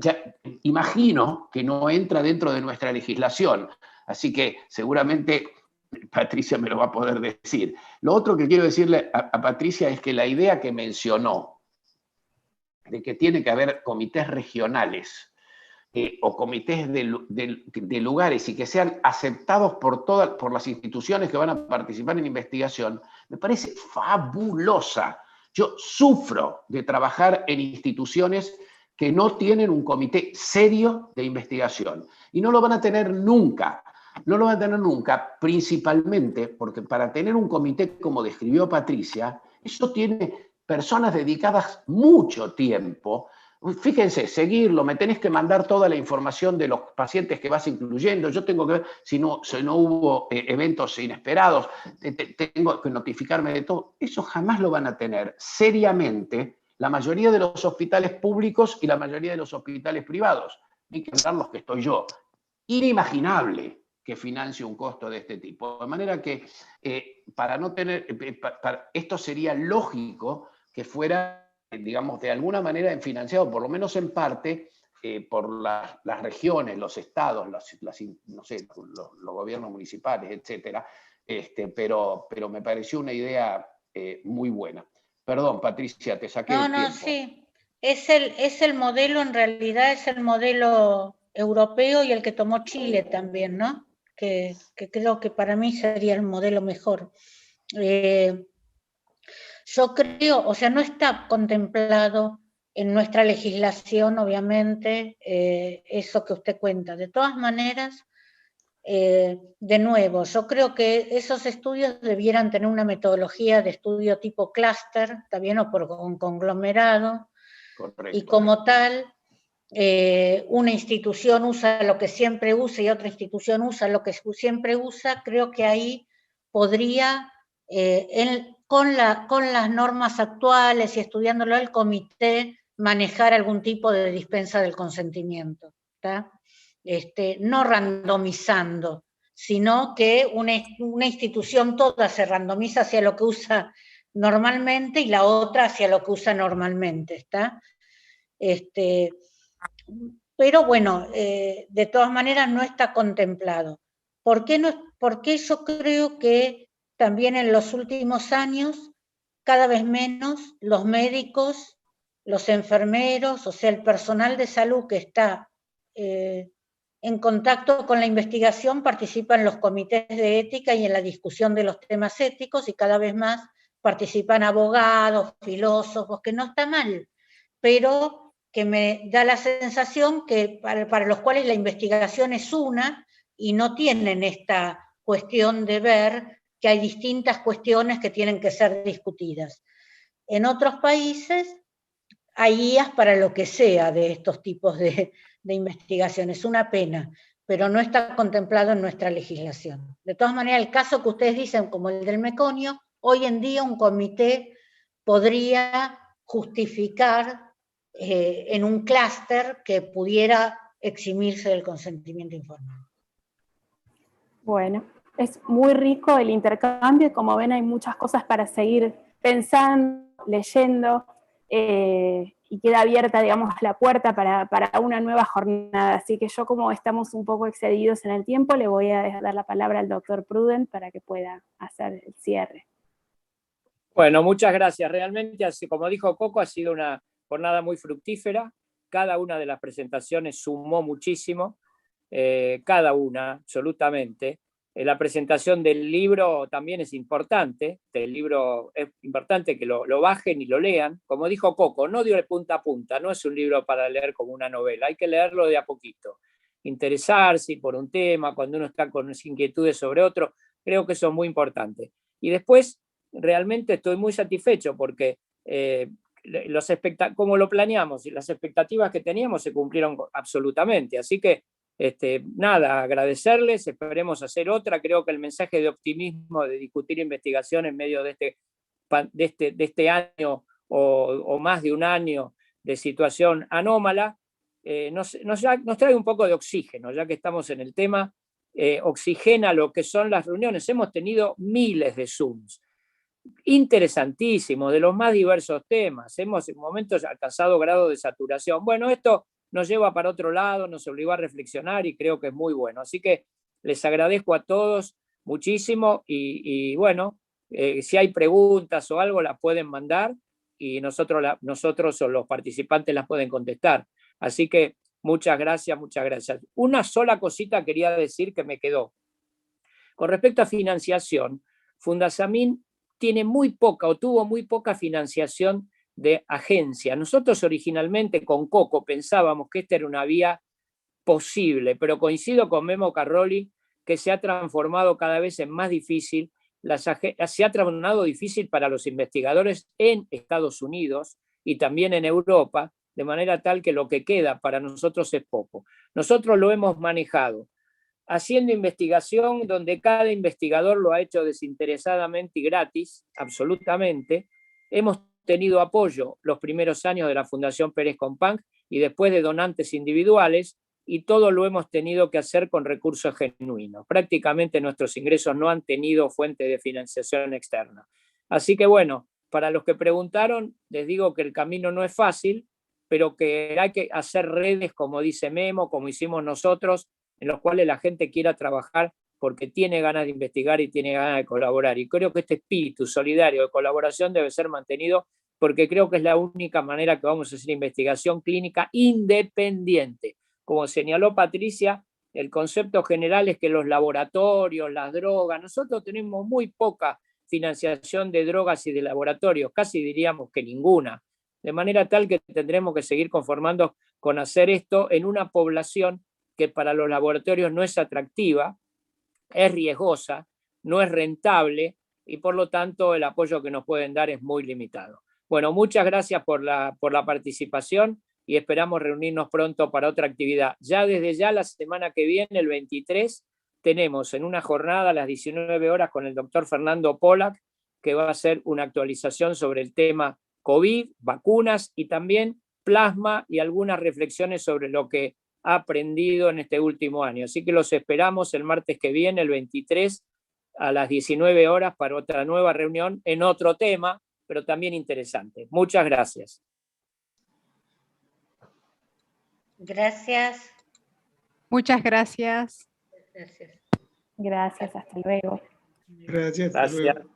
imagino que no entra dentro de nuestra legislación, así que seguramente Patricia me lo va a poder decir. Lo otro que quiero decirle a Patricia es que la idea que mencionó de que tiene que haber comités regionales o comités de lugares y que sean aceptados por las instituciones que van a participar en investigación, me parece fabulosa. Yo sufro de trabajar en instituciones que no tienen un comité serio de investigación, y no lo van a tener nunca. No lo van a tener nunca, principalmente porque para tener un comité, como describió Patricia, eso tiene personas dedicadas mucho tiempo. Fíjense, seguirlo, me tenés que mandar toda la información de los pacientes que vas incluyendo, yo tengo que ver si no hubo eventos inesperados, tengo que notificarme de todo. Eso jamás lo van a tener seriamente la mayoría de los hospitales públicos y la mayoría de los hospitales privados, ni que hablar los que estoy yo. Inimaginable que financie un costo de este tipo. De manera que para no tener, esto sería lógico que fuera, digamos, de alguna manera financiado, por lo menos en parte, por las regiones, los estados, no sé, los gobiernos municipales, etcétera. Pero me pareció una idea muy buena. Perdón, Patricia, te saqué el tiempo. No, sí. Es el modelo, en realidad es el modelo europeo y el que tomó Chile también, ¿no? Que creo que para mí sería el modelo mejor. Yo creo, o sea, no está contemplado en nuestra legislación, obviamente, eso que usted cuenta. De todas maneras, de nuevo, yo creo que esos estudios debieran tener una metodología de estudio tipo clúster, también, o por un conglomerado. Correcto. Y como tal, una institución usa lo que siempre usa y otra institución usa lo que siempre usa. Creo que ahí podría, con las normas actuales y estudiándolo el comité, manejar algún tipo de dispensa del consentimiento, ¿está? No randomizando, sino que una institución toda se randomiza hacia lo que usa normalmente y la otra hacia lo que usa normalmente, ¿está? Pero bueno, de todas maneras no está contemplado. ¿Por qué no? Porque yo creo que también en los últimos años, cada vez menos los médicos, los enfermeros, o sea, el personal de salud que está en contacto con la investigación participa en los comités de ética y en la discusión de los temas éticos, y cada vez más participan abogados, filósofos, que no está mal, pero que me da la sensación que para los cuales la investigación es una y no tienen esta cuestión de ver que hay distintas cuestiones que tienen que ser discutidas. En otros países hay guías para lo que sea de estos tipos de investigaciones. Una pena, pero no está contemplado en nuestra legislación. De todas maneras, el caso que ustedes dicen, como el del meconio, hoy en día un comité podría justificar en un clúster que pudiera eximirse del consentimiento informado. Bueno, es muy rico el intercambio, como ven hay muchas cosas para seguir pensando, leyendo, y queda abierta, digamos, la puerta para una nueva jornada. Así que yo, como estamos un poco excedidos en el tiempo, le voy a dar la palabra al doctor Prudent para que pueda hacer el cierre. Bueno, muchas gracias. Realmente, como dijo Coco, ha sido una jornada muy fructífera. Cada una de las presentaciones sumó muchísimo. cada una, absolutamente. La presentación del libro también es importante, el libro es importante que lo bajen y lo lean. Como dijo Coco, no de punta a punta, no es un libro para leer como una novela, hay que leerlo de a poquito. Interesarse por un tema, cuando uno está con inquietudes sobre otro, creo que eso es muy importante. Y después, realmente estoy muy satisfecho porque como lo planeamos y las expectativas que teníamos se cumplieron absolutamente. Así que nada, agradecerles, esperemos hacer otra. Creo que el mensaje de optimismo de discutir investigación en medio de este año o más de un año de situación anómala, nos trae un poco de oxígeno, ya que estamos en el tema, oxigena lo que son las reuniones. Hemos tenido miles de Zooms, interesantísimos, de los más diversos temas. Hemos en momentos alcanzado grado de saturación. Bueno, esto nos lleva para otro lado, nos obligó a reflexionar y creo que es muy bueno. Así que les agradezco a todos muchísimo y bueno, si hay preguntas o algo, las pueden mandar y nosotros o los participantes las pueden contestar. Así que muchas gracias, muchas gracias. Una sola cosita quería decir que me quedó. Con respecto a financiación, Fundasamin tiene muy poca o tuvo muy poca financiación de agencia. Nosotros originalmente con Coco pensábamos que esta era una vía posible, pero coincido con Memo Carroli que se ha transformado cada vez en más difícil. Se ha tornado difícil para los investigadores en Estados Unidos y también en Europa, de manera tal que lo que queda para nosotros es poco. Nosotros lo hemos manejado haciendo investigación donde cada investigador lo ha hecho desinteresadamente y gratis, absolutamente. Hemos tenido apoyo los primeros años de la Fundación Pérez Companc y después de donantes individuales, y todo lo hemos tenido que hacer con recursos genuinos. Prácticamente nuestros ingresos no han tenido fuente de financiación externa. Así que bueno, para los que preguntaron, les digo que el camino no es fácil, pero que hay que hacer redes, como dice Memo, como hicimos nosotros, en los cuales la gente quiera trabajar porque tiene ganas de investigar y tiene ganas de colaborar. Y creo que este espíritu solidario de colaboración debe ser mantenido porque creo que es la única manera que vamos a hacer investigación clínica independiente. Como señaló Patricia, el concepto general es que los laboratorios, las drogas, nosotros tenemos muy poca financiación de drogas y de laboratorios, casi diríamos que ninguna, de manera tal que tendremos que seguir conformando con hacer esto en una población que para los laboratorios no es atractiva, es riesgosa, no es rentable y por lo tanto el apoyo que nos pueden dar es muy limitado. Bueno, muchas gracias por la participación y esperamos reunirnos pronto para otra actividad. Ya desde ya la semana que viene, el 23, tenemos en una jornada a las 19 horas con el doctor Fernando Pollack, que va a hacer una actualización sobre el tema COVID, vacunas y también plasma y algunas reflexiones sobre lo que ha aprendido en este último año. Así que los esperamos el martes que viene, el 23, a las 19 horas para otra nueva reunión en otro tema, pero también interesante. Muchas gracias. Gracias. Muchas gracias. Gracias. Gracias, hasta luego. Gracias. Hasta luego.